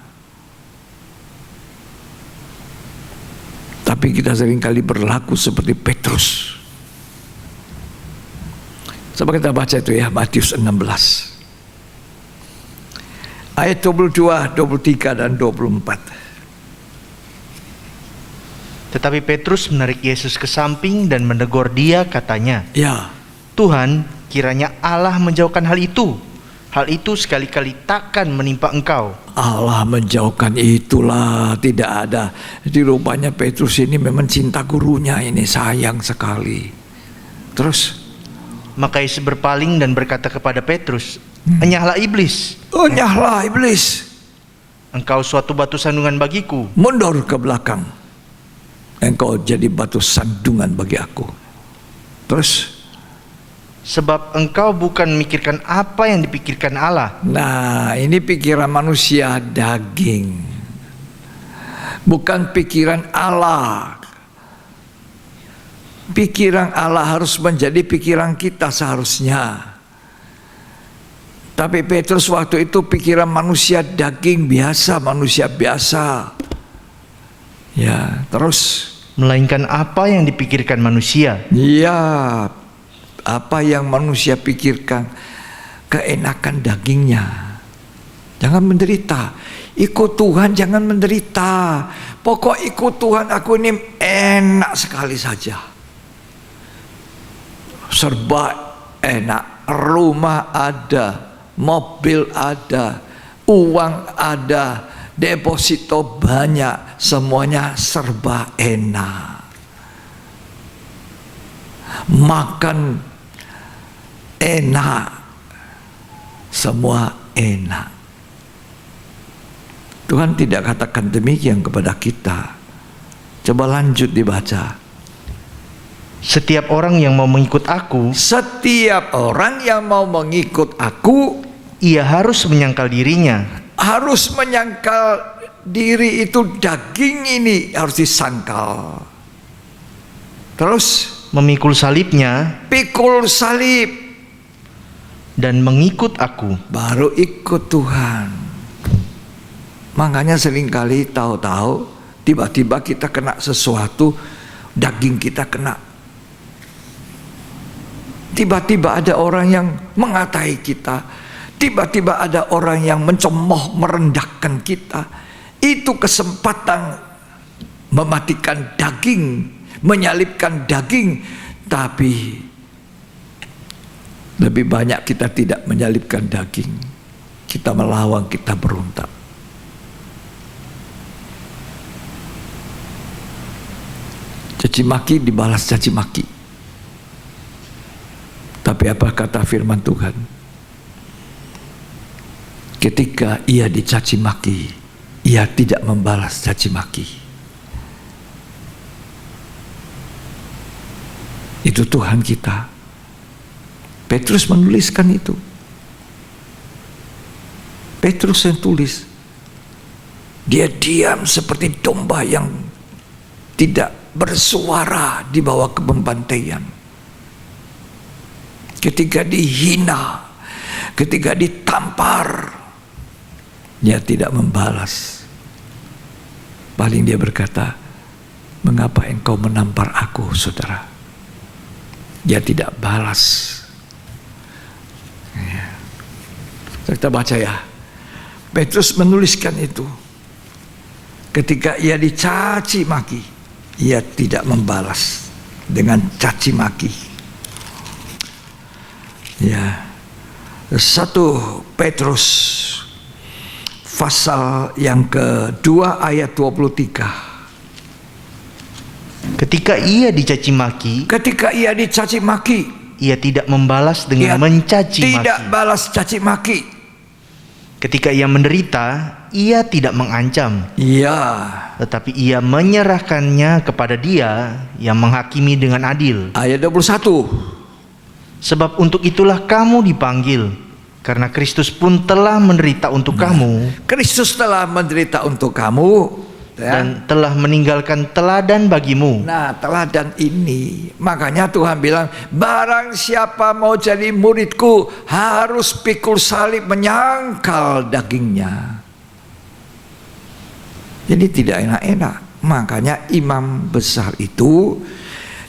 Tapi kita seringkali berlaku seperti Petrus. Coba kita baca itu ya, Matius 16. Ayat 22, 23 dan 24. Tetapi Petrus menarik Yesus ke samping dan menegur dia, katanya, Ya, Tuhan, kiranya Allah menjauhkan hal itu. Hal itu sekali-kali takkan menimpa engkau. Allah menjauhkan itulah, tidak ada. Jadi rupanya Petrus ini memang cinta gurunya, ini sayang sekali. Terus Maka Yesus berpaling dan berkata kepada Petrus, Enyahlah iblis, enyahlah iblis, engkau suatu batu sandungan bagiku. mundur ke belakang, engkau jadi batu sandungan bagi aku. Terus, Sebab engkau bukan memikirkan apa yang dipikirkan Allah. nah ini pikiran manusia daging, bukan pikiran Allah. Pikiran Allah harus menjadi pikiran kita seharusnya. Tapi Petrus waktu itu pikiran manusia daging biasa, manusia biasa. Ya, terus Melainkan apa yang dipikirkan manusia. ya, apa yang manusia pikirkan, keenakan dagingnya. Jangan menderita. Ikut Tuhan jangan menderita. Pokok ikut Tuhan, aku ini enak sekali saja. Serba enak. Rumah ada, mobil ada, uang ada, deposito banyak, semuanya serba enak. Makan enak, semua enak. Tuhan tidak katakan demikian kepada kita. Coba lanjut dibaca. Setiap orang yang mau mengikut aku, Setiap orang yang mau mengikut aku ia harus menyangkal dirinya, harus menyangkal diri, itu daging ini harus disangkal. Terus memikul salibnya, pikul salib, dan mengikut aku. baru ikut Tuhan. Makanya seringkali tahu-tahu tiba-tiba kita kena sesuatu, daging kita kena. Tiba-tiba ada orang yang mengatai kita, tiba-tiba ada orang yang mencemooh, merendahkan kita. Itu kesempatan mematikan daging, menyalibkan daging, tapi lebih banyak kita tidak menyalibkan daging. Kita melawan, kita berontak. Caci maki dibalas caci maki. Tapi apa kata firman Tuhan? Ketika ia dicaci maki, ia tidak membalas caci maki. Itu Tuhan kita. Petrus menuliskan itu. Petrus yang tulis. Dia diam seperti domba yang tidak bersuara di bawah pembantaian. Ketika dihina, ketika ditampar, dia tidak membalas. Paling dia berkata, "Mengapa engkau menampar aku, saudara?" Dia tidak balas. Ya. Kita baca ya. Petrus menuliskan itu. Ketika ia dicaci maki, ia tidak membalas dengan caci maki. Ya. 1 Petrus pasal yang kedua ayat 23. Ketika ia dicaci maki, ia tidak membalas dengan mencaci maki. Tidak balas caci maki. Ketika ia menderita, ia tidak mengancam. Iya. Tetapi ia menyerahkannya kepada Dia yang menghakimi dengan adil. Ayat 21. Sebab untuk itulah kamu dipanggil, karena Kristus pun telah menderita untuk kamu. Kristus telah menderita untuk kamu. Dan telah meninggalkan teladan bagimu. Nah, teladan ini, makanya Tuhan bilang, barang siapa mau jadi muridku harus pikul salib, menyangkal dagingnya. Jadi tidak enak-enak. Makanya imam besar itu,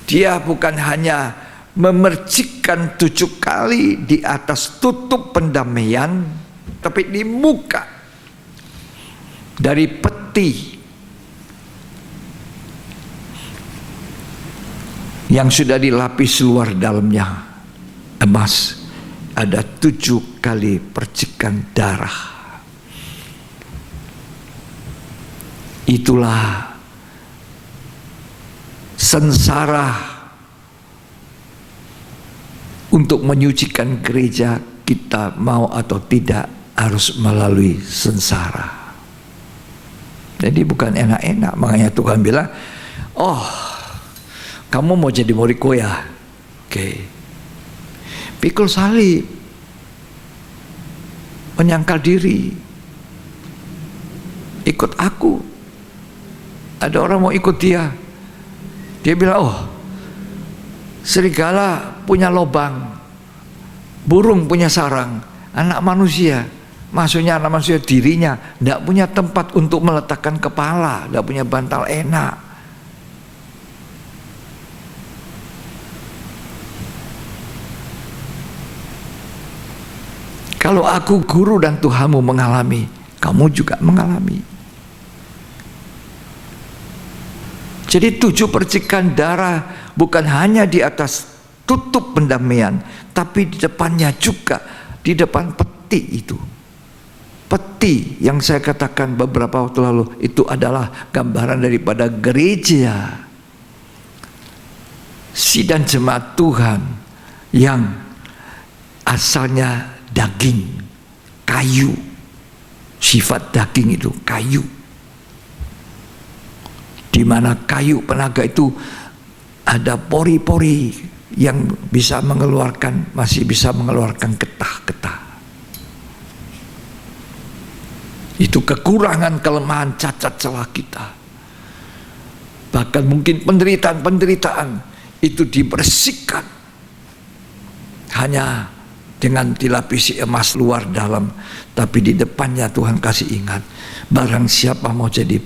dia bukan hanya memercikkan 7 kali di atas tutup pendamaian, tapi di muka dari peti yang sudah dilapis luar dalamnya emas, ada 7 kali percikan darah. Itulah sengsara untuk menyucikan gereja. Kita mau atau tidak harus melalui sengsara. Jadi bukan enak-enak. Makanya Tuhan bilang, "Oh, kamu mau jadi muridku ya? Oke. Pikul salib, menyangkal diri, ikut aku." Ada orang mau ikut dia. Dia bilang, "Oh, serigala punya lubang, burung punya sarang, anak manusia." Maksudnya anak manusia dirinya tidak punya tempat untuk meletakkan kepala, tidak punya bantal enak. Kalau aku guru dan Tuhanmu mengalami, kamu juga mengalami. Jadi 7 percikan darah bukan hanya di atas tutup pendamaian, tapi di depannya juga, di depan peti itu. Peti yang saya katakan beberapa waktu lalu itu adalah gambaran daripada gereja. Sidang jemaat Tuhan yang asalnya daging, kayu, sifat daging itu kayu, di mana kayu penaga itu ada pori-pori yang bisa mengeluarkan, masih bisa mengeluarkan getah-getah. Itu kekurangan, kelemahan, cacat celah kita. Bahkan mungkin penderitaan-penderitaan itu dibersihkan hanya dengan dilapisi emas luar dalam. Tapi di depannya Tuhan kasih ingat, barang siapa mau jadi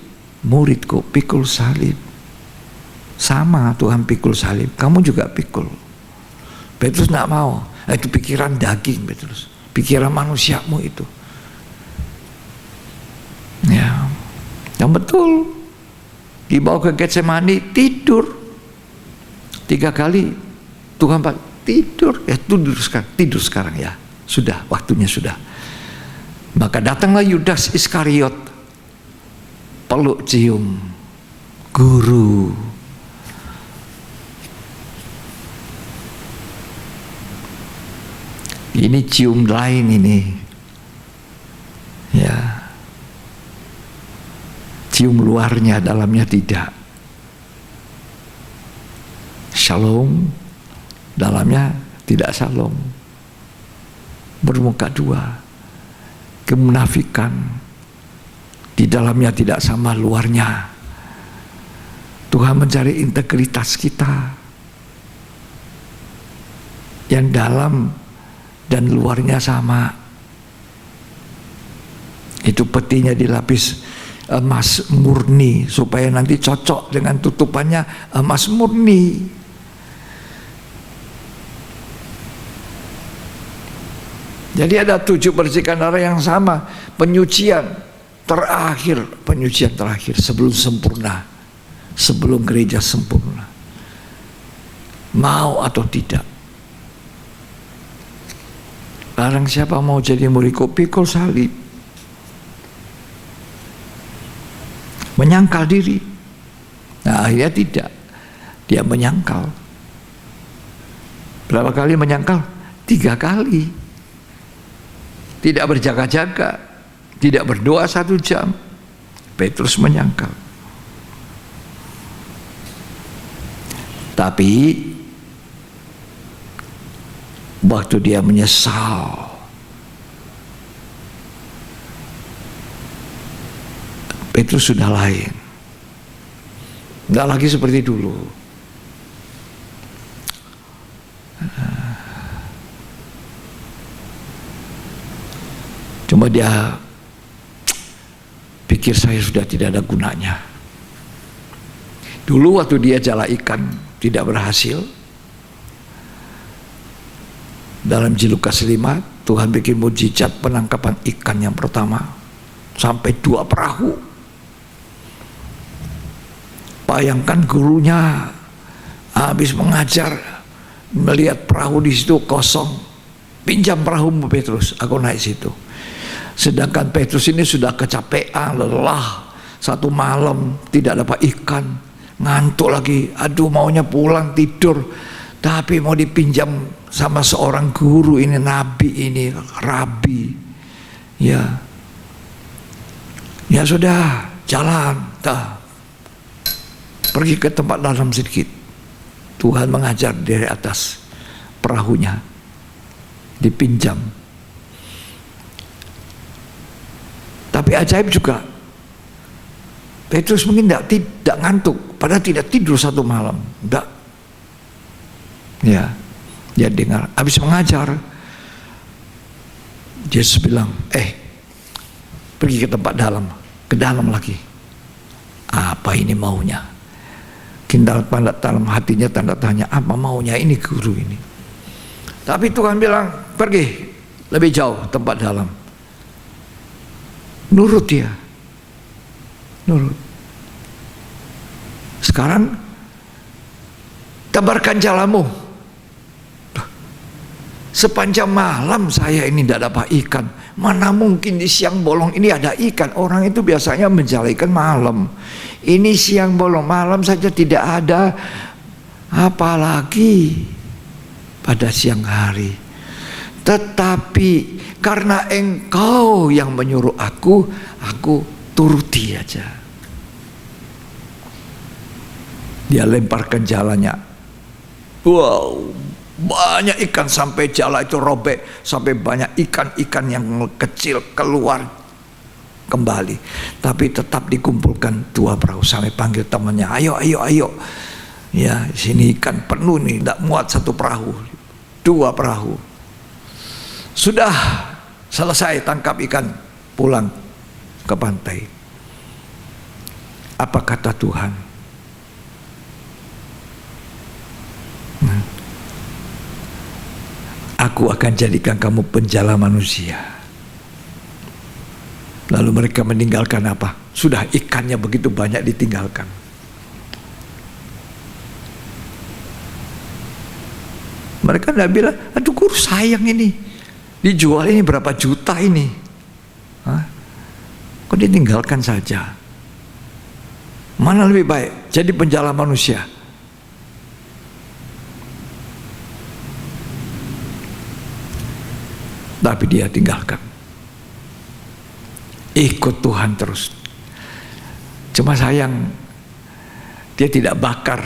muridku, pikul salib. Sama Tuhan pikul salib, kamu juga pikul. Petrus tidak mau. Itu pikiran daging, Petrus, pikiran manusiamu itu. Ya, yang betul. Dibawa ke Getsemani, tidur. 3 kali Tuhan tidur, tidur sekarang ya. Sudah, waktunya sudah. Maka datanglah Yudas Iskariot, peluk cium Guru. Ini cium lain ini. Ya. Cium luarnya, dalamnya tidak. Shalom, dalamnya tidak shalom. Bermuka dua. Kemunafikan, di dalamnya tidak sama luarnya. Tuhan mencari integritas kita, yang dalam dan luarnya sama. Itu petinya dilapis emas murni, supaya nanti cocok dengan tutupannya emas murni. Jadi ada 7 percikan darah yang sama, penyucian terakhir sebelum sempurna, sebelum gereja sempurna. Mau atau tidak, barang siapa mau jadi muridku, pikul salib, menyangkal diri. Nah, akhirnya tidak, dia menyangkal. Berapa kali menyangkal? 3 kali. Tidak berjaga-jaga, tidak berdoa 1 jam, Petrus menyangkal. Tapi waktu dia menyesal, Petrus sudah lain, nggak lagi seperti dulu. Cuma dia pikir saya sudah tidak ada gunanya. Dulu waktu dia jala ikan tidak berhasil, dalam Injil Lukas 5 Tuhan bikin mujizat penangkapan ikan yang pertama sampai 2 perahu. Bayangkan gurunya habis mengajar, melihat perahu di situ kosong, pinjam perahumu Petrus, aku naik situ. Sedangkan Petrus ini sudah kecapean, lelah, 1 malam tidak dapat ikan, ngantuk lagi, aduh maunya pulang tidur, tapi mau dipinjam sama seorang guru ini, nabi ini, rabi. Ya sudah, jalan, pergi ke tempat dalam sedikit. Tuhan mengajar dari atas perahunya, dipinjam. Tapi ajaib juga, Petrus mungkin tidak ngantuk, padahal tidak tidur 1 malam. Tidak. Ya, dia dengar, habis mengajar, Yesus bilang, pergi ke tempat dalam, ke dalam lagi. Apa ini maunya? Kindal tanda dalam hatinya tanda tanya, apa maunya ini guru ini? Tapi Tuhan bilang, pergi lebih jauh tempat dalam. Nurut dia, nurut. Sekarang tebarkan jalamu. Sepanjang malam saya ini tidak dapat ikan. Mana mungkin di siang bolong ini ada ikan? Orang itu biasanya menjala ikan malam. Ini siang bolong, malam saja tidak ada, apalagi pada siang hari. Tetapi karena engkau yang menyuruh aku turuti aja. Dia lemparkan jalannya. Wow, banyak ikan sampai jala itu robek, sampai banyak ikan-ikan yang kecil keluar kembali. Tapi tetap dikumpulkan 2 perahu, sampai panggil temannya, ayo. Ya, sini ikan penuh nih, tidak muat 1 perahu, 2 perahu. Sudah selesai tangkap ikan, pulang ke pantai. Apa kata Tuhan? Aku akan jadikan kamu penjala manusia. Lalu mereka meninggalkan apa? Sudah ikannya begitu banyak ditinggalkan. Mereka tidak bilang, aduh guru sayang ini, dijual ini berapa juta ini. Hah? Kok ditinggalkan saja? Mana lebih baik jadi penjala manusia? Tapi dia tinggalkan, ikut Tuhan terus. Cuma sayang, dia tidak bakar.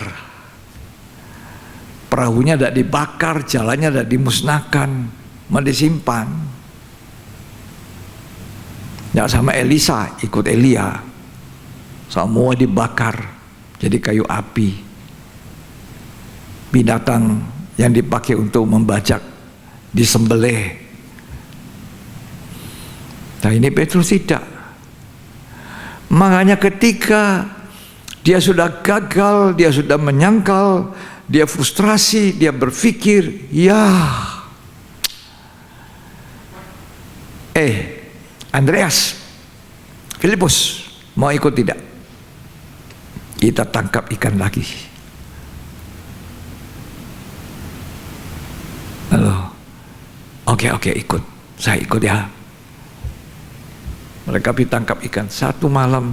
Perahunya tidak dibakar, jalannya tidak dimusnahkan, malah disimpan. Tidak sama Elisa, ikut Elia. Semua dibakar, jadi kayu api. Binatang yang dipakai untuk membajak disembelih. Nah ini Petrus tidak. Makanya ketika dia sudah gagal, dia sudah menyangkal, dia frustrasi, dia berpikir, ya, Andreas, Filipus, mau ikut tidak? Kita tangkap ikan lagi. Lalu, oke, ikut. Saya ikut ya. Mereka ditangkap ikan. Satu malam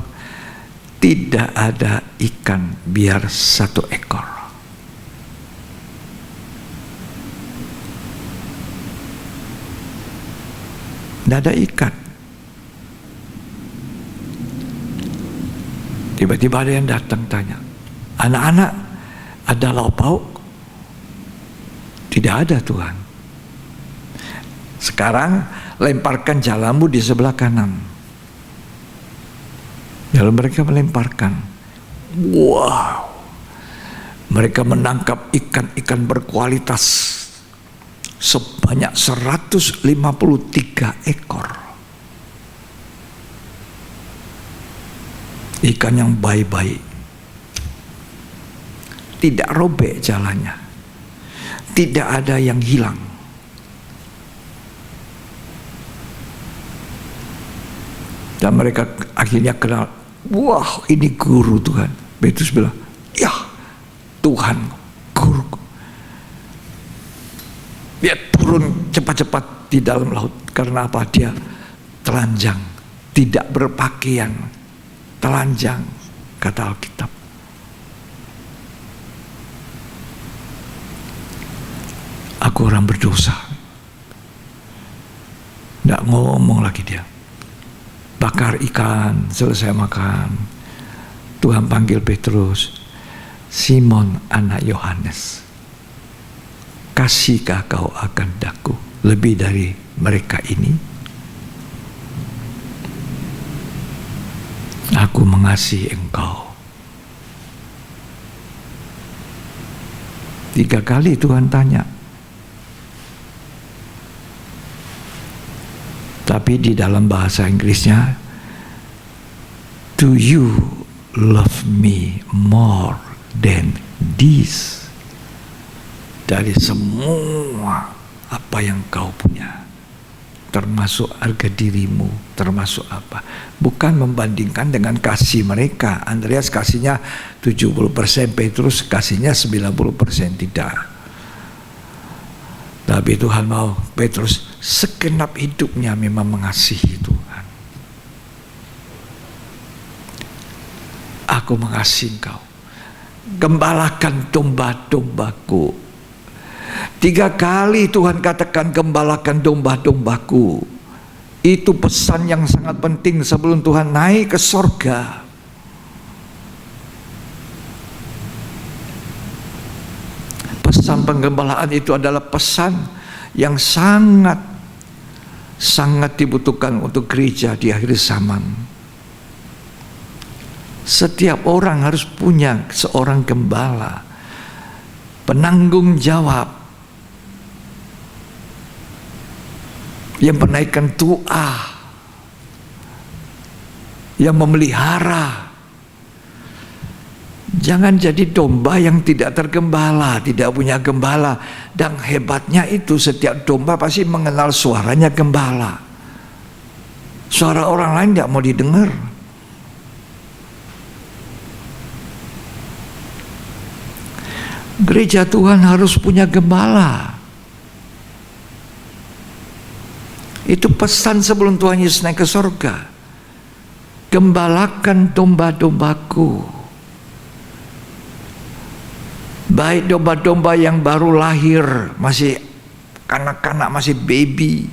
tidak ada ikan, biar 1 ekor. Tidak ada ikan. Tiba-tiba ada yang datang tanya, anak-anak, ada lauk pauk? Tidak ada Tuhan. Sekarang lemparkan jalamu di sebelah kanan. Lalu mereka melemparkan. Wow, mereka menangkap ikan-ikan berkualitas sebanyak 153 ekor. Ikan yang baik-baik, tidak robek jalannya, tidak ada yang hilang. Dan mereka akhirnya kenal, wah ini guru Tuhan. Petrus bilang, ya Tuhan guruku. Dia turun cepat-cepat di dalam laut. Karena apa? Dia telanjang, tidak berpakaian, telanjang, kata Alkitab. Aku orang berdosa. Tidak ngomong lagi dia. Bakar ikan, selesai makan. Tuhan panggil Petrus, Simon anak Yohanes, kasihkah kau akan daku lebih dari mereka ini? Aku mengasihi engkau. 3 kali Tuhan tanya. Tapi di dalam bahasa Inggrisnya, do you love me more than this? Dari semua apa yang kau punya, termasuk harga dirimu, termasuk apa? Bukan membandingkan dengan kasih mereka. Andreas kasihnya 70%, Petrus kasihnya 90%, tidak. Tapi Tuhan mau Petrus segenap hidupnya memang mengasihi Tuhan. Aku mengasihi engkau. Gembalakan domba-dombaku. 3 kali Tuhan katakan gembalakan domba-dombaku. Itu pesan yang sangat penting sebelum Tuhan naik ke sorga. Pesan penggembalaan itu adalah pesan yang sangat dibutuhkan untuk gereja di akhir zaman. Setiap orang harus punya seorang gembala, penanggung jawab, yang menaikkan doa, yang memelihara. Jangan jadi domba yang tidak tergembala, tidak punya gembala. Dan hebatnya itu setiap domba pasti mengenal suaranya gembala. Suara orang lain tidak mau didengar. Gereja Tuhan harus punya gembala. Itu pesan sebelum Tuhan Yesus naik ke surga. Gembalakan domba-dombaku. Baik domba-domba yang baru lahir, masih kanak-kanak, masih baby,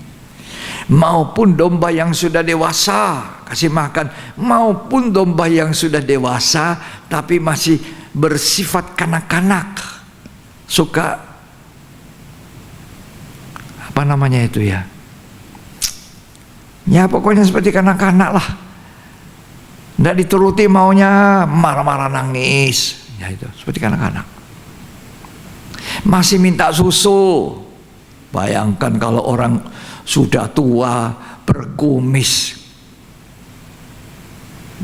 maupun domba yang sudah dewasa, kasih makan, maupun domba yang sudah dewasa tapi masih bersifat kanak-kanak, suka apa namanya itu ya, ya pokoknya seperti kanak-kanak lah, tidak dituruti maunya, marah-marah, nangis, ya itu seperti kanak-kanak. Masih minta susu. Bayangkan kalau orang sudah tua, berkumis,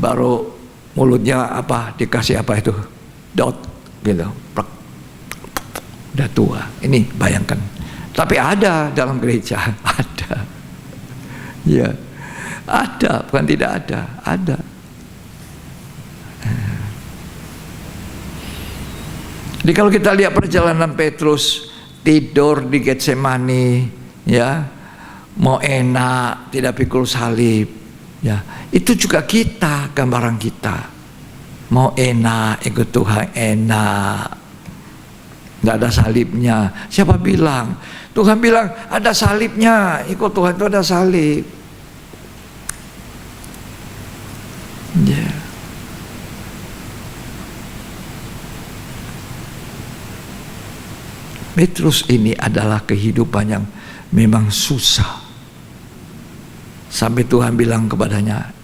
baru mulutnya apa, dikasih apa itu, dot gitu, udah tua. Ini bayangkan. Tapi ada dalam gereja, ada, ya, ada, bukan tidak ada, ada. Jadi kalau kita lihat perjalanan Petrus tidur di Getsemani, ya, mau enak, tidak pikul salib, ya, itu juga kita, gambaran kita. Mau enak, ikut Tuhan enak, nggak ada salibnya. Siapa bilang? Tuhan bilang ada salibnya, ikut Tuhan itu ada salib. Ya. Petrus ini adalah kehidupan yang memang susah. Sampai Tuhan bilang kepadanya,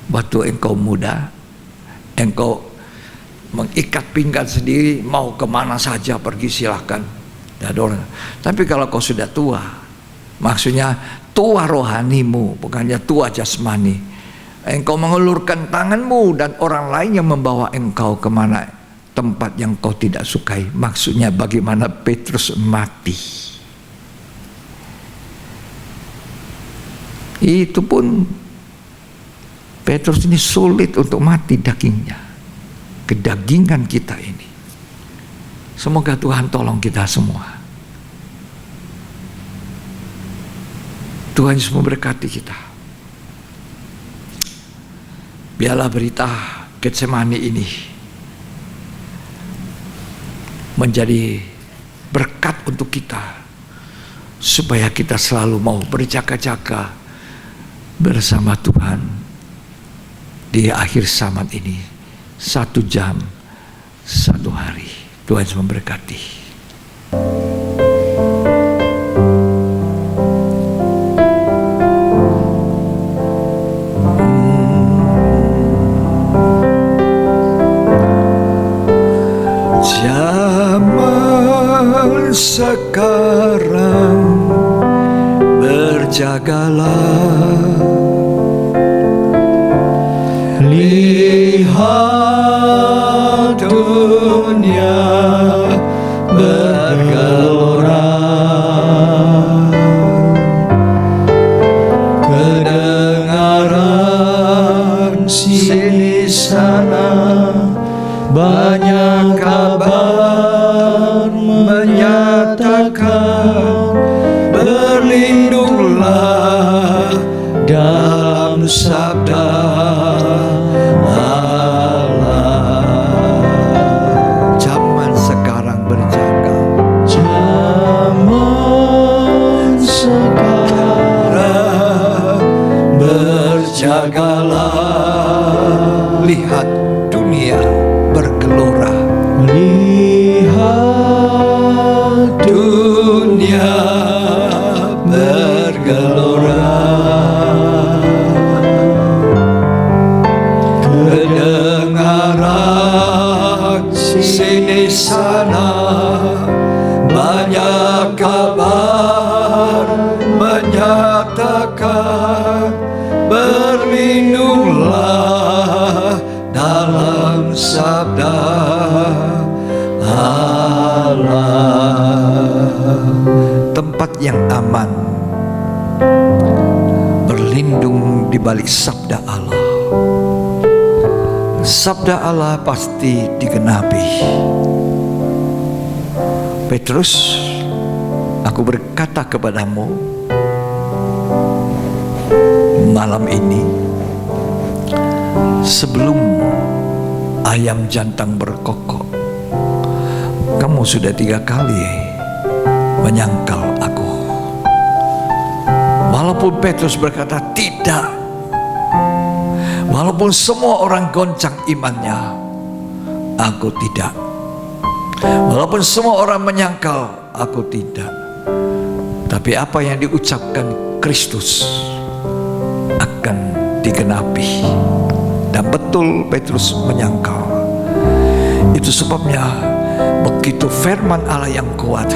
waktu engkau muda, engkau mengikat pinggang sendiri, mau kemana saja pergi silahkan. Tapi kalau kau sudah tua, maksudnya tua rohanimu, bukannya tua jasmani, engkau mengulurkan tanganmu dan orang lain yang membawa engkau kemana tempat yang kau tidak sukai. Maksudnya bagaimana Petrus mati. Itu pun Petrus ini sulit untuk mati dagingnya, kedagingan kita ini. Semoga Tuhan tolong kita semua. Tuhan Yesus memberkati kita. Biarlah berita Getsemani ini menjadi berkat untuk kita, supaya kita selalu mau berjaga-jaga bersama Tuhan di akhir zaman ini, 1 jam 1 hari. Tuhan Yesus memberkati. Zaman sekarang berjagalah, lihat dunia bergelora, kedengaran sini sana banyak kabar menyatakan, berlindunglah dalam sabda Allah. Zaman sekarang berjaga, zaman sekarang berjagalah, lihat dunia bergelora, lihat dunia bergelora, kedengaran sini sana banyak kabar menyatakan, berlindunglah dalam sabda Allah. Tempat yang aman, berlindung di balik sabda Allah. Sabda Allah pasti digenapi. Petrus, aku berkata kepadamu, Malam ini, sebelum ayam jantan berkokok, kamu sudah 3 kali menyangkal aku. Walaupun Petrus berkata tidak, walaupun semua orang goncang imannya, aku tidak. Walaupun semua orang menyangkal, aku tidak. Tapi apa yang diucapkan Kristus akan digenapi. Dan betul Petrus menyangkal. Itu sebabnya begitu firman Allah yang kuat,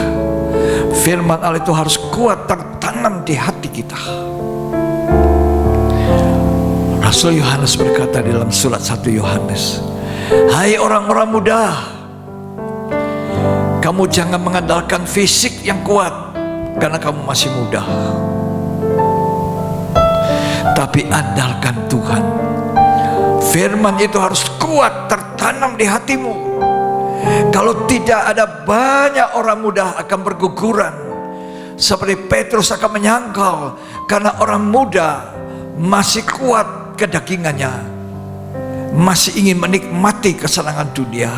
firman Allah itu harus kuat tertanam di hati kita. Rasul Yohanes berkata dalam surat 1 Yohanes, hai orang-orang muda, kamu jangan mengandalkan fisik yang kuat karena kamu masih muda, tapi andalkan Tuhan. Firman itu harus kuat tertanam di hatimu. Kalau tidak, ada banyak orang muda akan berguguran, seperti Petrus akan menyangkal karena orang muda masih kuat kedagingannya, masih ingin menikmati kesenangan dunia.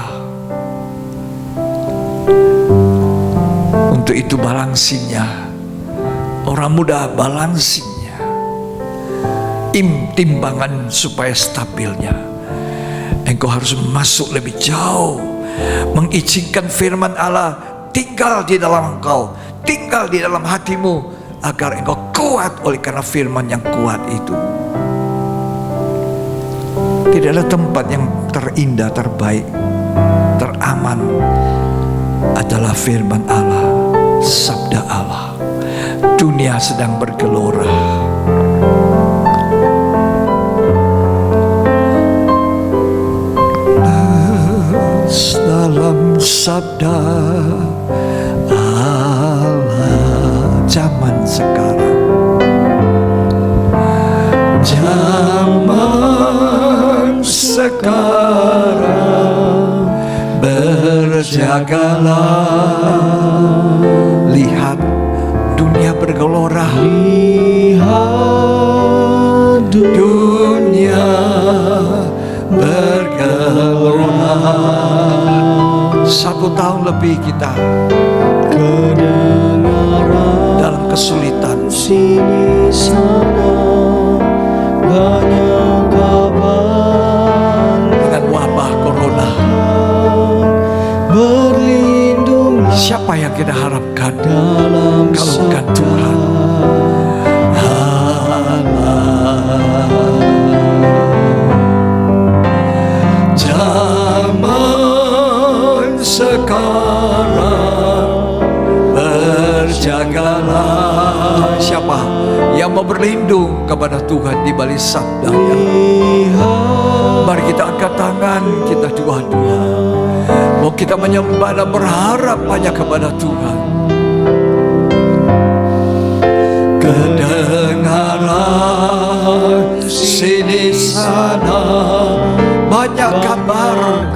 Untuk itu balansinya, orang muda balansinya, timbangan supaya stabilnya, engkau harus masuk lebih jauh, mengizinkan firman Allah tinggal di dalam engkau, tinggal di dalam hatimu, agar engkau kuat oleh karena firman yang kuat itu. Tidak ada tempat yang terindah, terbaik, teraman adalah firman Allah, sabda Allah. Dunia sedang bergelora, dalam sabda Allah. Zaman sekarang, zaman sekarang, berjagalah. Lihat dunia bergelora, lihat dunia bergelora. 1 tahun lebih kita dalam kesulitan, sini sana banyak kabar dengan wabah corona. Berlindunglah Siapa yang kita harapkan dalam kalau bukan Tuhan? Zaman sekarang, berjagalah. Siapa yang mau berlindung kepada Tuhan di balik sabdanya? Mari kita angkat tangan kita dua-dua. Mau kita menyembah dan berharap hanya kepada Tuhan. Kedengaran sini sana banyak kabar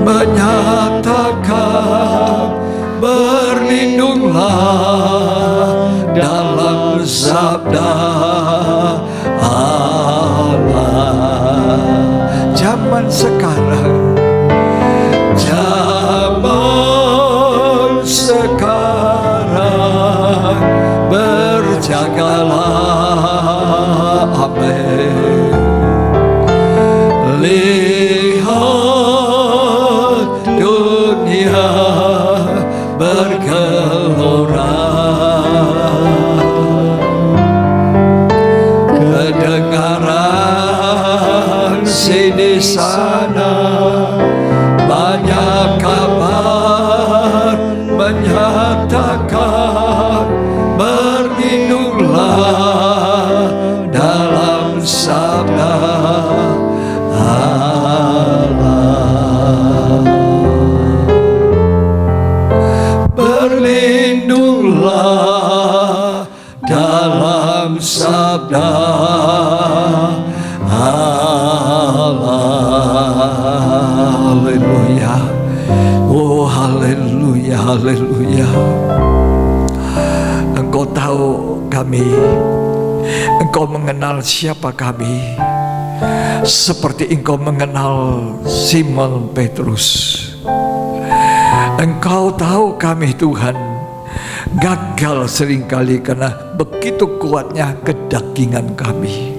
menyatakan, berlindunglah dalam sabda Allah. Zaman sekarang, zaman sekarang, berjagalah. Amin. Lihat dunia bergelora, kedengaran sini sana banyak kabar menyatakan, berlindunglah dalam sabda Allah. Berlindunglah dalam sabda Allah. Haleluya. Oh haleluya, haleluya. Engkau Engkau tahu kami, Engkau mengenal siapa kami, seperti Engkau mengenal Simon Petrus. Engkau tahu kami Tuhan gagal seringkali karena begitu kuatnya kedagingan kami.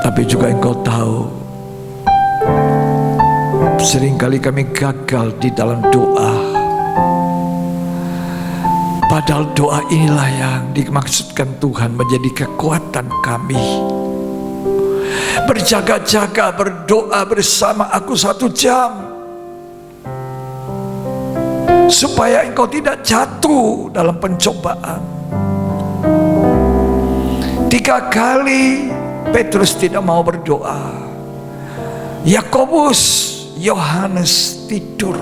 Tapi juga Engkau tahu seringkali kami gagal di dalam doa. Padahal doa inilah yang dimaksudkan Tuhan menjadi kekuatan kami. Berjaga-jaga berdoa bersama aku 1 jam, supaya engkau tidak jatuh dalam pencobaan. 3 kali Petrus tidak mau berdoa. Yakobus, Yohanes tidur.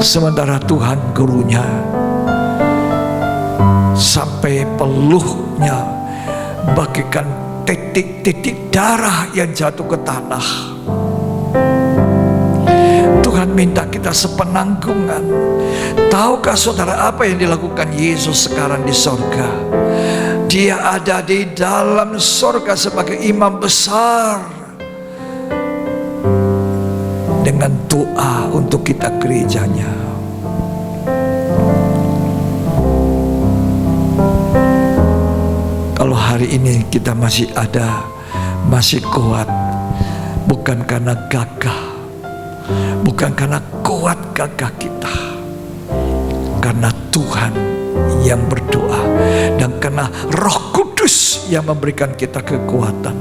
Sementara Tuhan gurunya sampai peluhnya bagikan titik-titik darah yang jatuh ke tanah. Tuhan minta kita sepenanggungan. Tahukah saudara apa yang dilakukan Yesus sekarang di sorga? Dia ada di dalam sorga sebagai imam besar, dengan doa untuk kita gerejanya. Kalau hari ini kita masih ada, masih kuat, bukan karena gagah, bukan karena kuat gagah kita, karena Tuhan yang berdoa dan karena Roh Kudus yang memberikan kita kekuatan.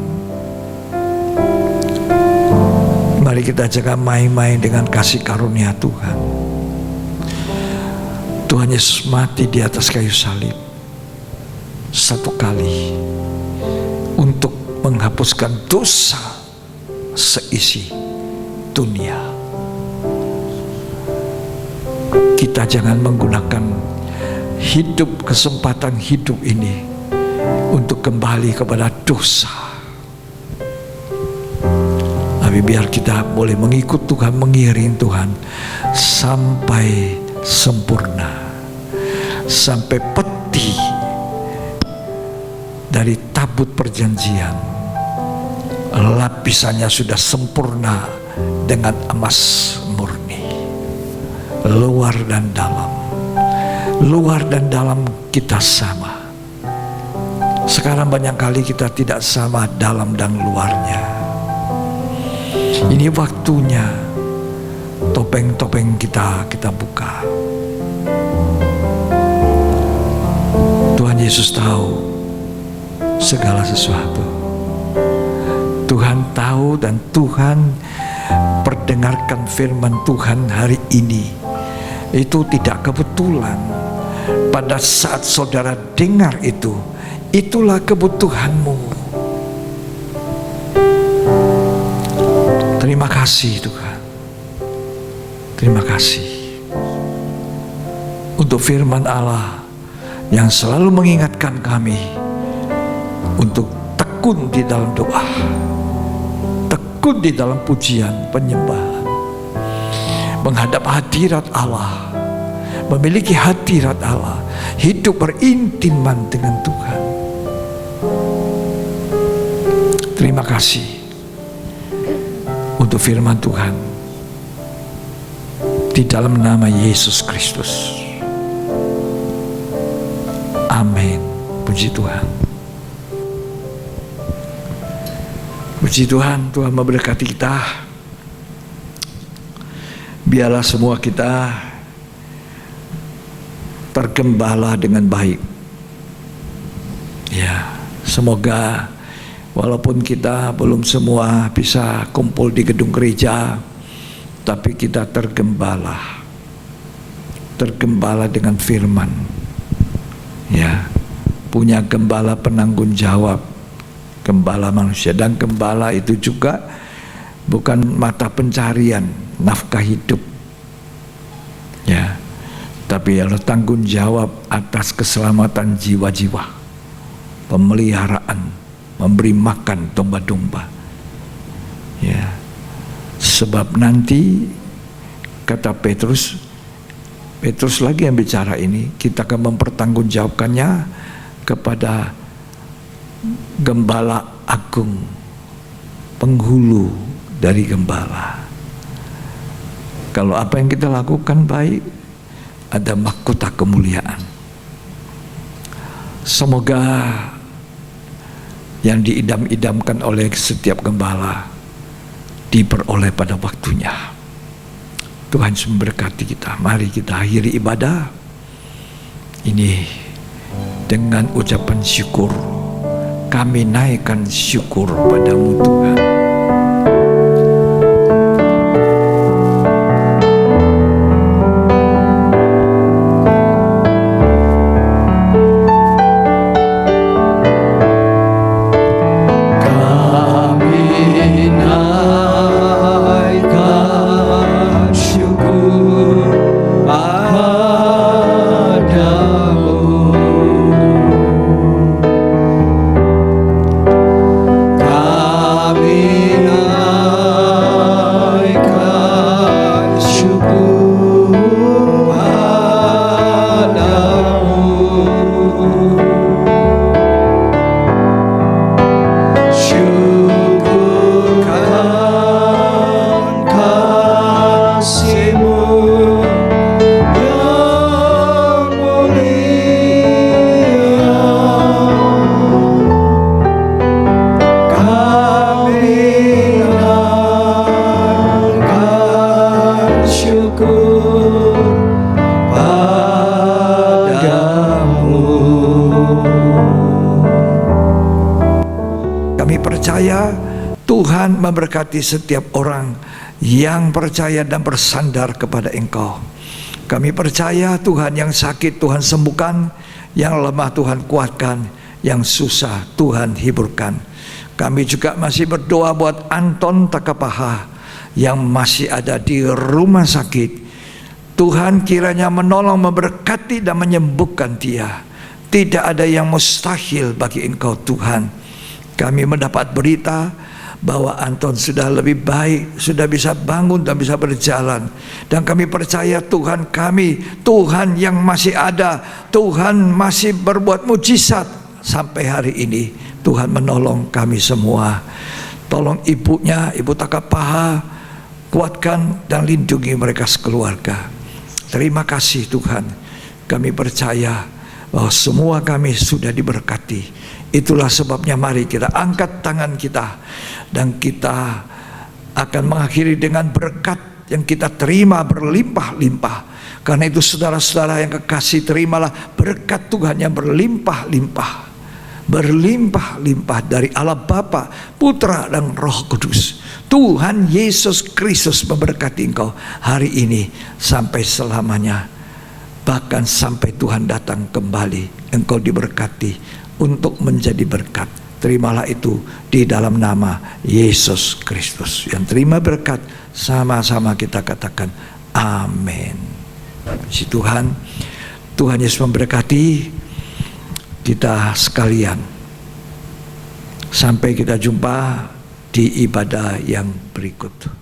Mari kita jangan main-main dengan kasih karunia Tuhan. Tuhan Yesus mati di atas kayu salib 1 kali untuk menghapuskan dosa seisi dunia. Kita jangan menggunakan kesempatan hidup ini untuk kembali kepada dosa. Tapi biar kita boleh mengikut Tuhan, mengiring Tuhan sampai sempurna, sampai peti dari tabut perjanjian lapisannya sudah sempurna dengan emas murni, luar dan dalam. Luar dan dalam kita sama. Sekarang banyak kali kita tidak sama dalam dan luarnya. Ini waktunya topeng-topeng kita buka. Tuhan Yesus tahu segala sesuatu. Tuhan tahu dan Tuhan perdengarkan firman Tuhan hari ini. Itu tidak kebetulan. Pada saat saudara dengar itu, itulah kebutuhanmu. Terima kasih Tuhan. Terima kasih untuk firman Allah yang selalu mengingatkan kami untuk tekun di dalam doa, tekun di dalam pujian, penyembahan, menghadap hadirat Allah, memiliki hadirat Allah, hidup berintiman dengan Tuhan. Terima kasih untuk firman Tuhan di dalam nama Yesus Kristus. Amin. Puji Tuhan. Puji Tuhan, Tuhan memberkati kita. Biarlah semua kita tergembala dengan baik. Ya, semoga walaupun kita belum semua bisa kumpul di gedung gereja, tapi kita tergembala dengan firman. Ya, punya gembala penanggung jawab, gembala manusia, dan gembala itu juga bukan mata pencarian, nafkah hidup. Ya, tapi adalah tanggung jawab atas keselamatan jiwa-jiwa, pemeliharaan, memberi makan domba-domba. Ya, sebab nanti kata Petrus lagi yang bicara ini, kita akan mempertanggungjawabkannya kepada Gembala Agung, penghulu dari gembala. Kalau apa yang kita lakukan baik, ada mahkota kemuliaan. Semoga yang diidam-idamkan oleh setiap gembala diperoleh pada waktunya. Tuhan memberkati kita. Mari kita akhiri ibadah ini dengan ucapan syukur. Kami naikkan syukur padamu Tuhan. Tuhan memberkati setiap orang yang percaya dan bersandar kepada Engkau. Kami percaya Tuhan, yang sakit Tuhan sembuhkan, yang lemah Tuhan kuatkan, yang susah Tuhan hiburkan. Kami juga masih berdoa buat Anton Takapaha yang masih ada di rumah sakit. Tuhan kiranya menolong, memberkati dan menyembuhkan dia. Tidak ada yang mustahil bagi Engkau Tuhan. Kami mendapat berita bahwa Anton sudah lebih baik, sudah bisa bangun dan bisa berjalan. Dan kami percaya Tuhan kami, Tuhan yang masih ada, Tuhan masih berbuat mujizat sampai hari ini. Tuhan menolong kami semua. Tolong ibunya, Ibu Takapaha, kuatkan dan lindungi mereka sekeluarga. Terima kasih Tuhan. Kami percaya bahwa semua kami sudah diberkati. Itulah sebabnya mari kita angkat tangan kita dan kita akan mengakhiri dengan berkat yang kita terima berlimpah-limpah. Karena itu saudara-saudara yang kekasih, terimalah berkat Tuhan yang berlimpah-limpah. Berlimpah-limpah dari Allah Bapa, Putra dan Roh Kudus. Tuhan Yesus Kristus memberkati engkau hari ini sampai selamanya. Bahkan sampai Tuhan datang kembali, engkau diberkati untuk menjadi berkat. Terimalah itu di dalam nama Yesus Kristus. Yang terima berkat, sama-sama kita katakan amin. Puji Tuhan. Tuhan Yesus memberkati kita sekalian. Sampai kita jumpa di ibadah yang berikut.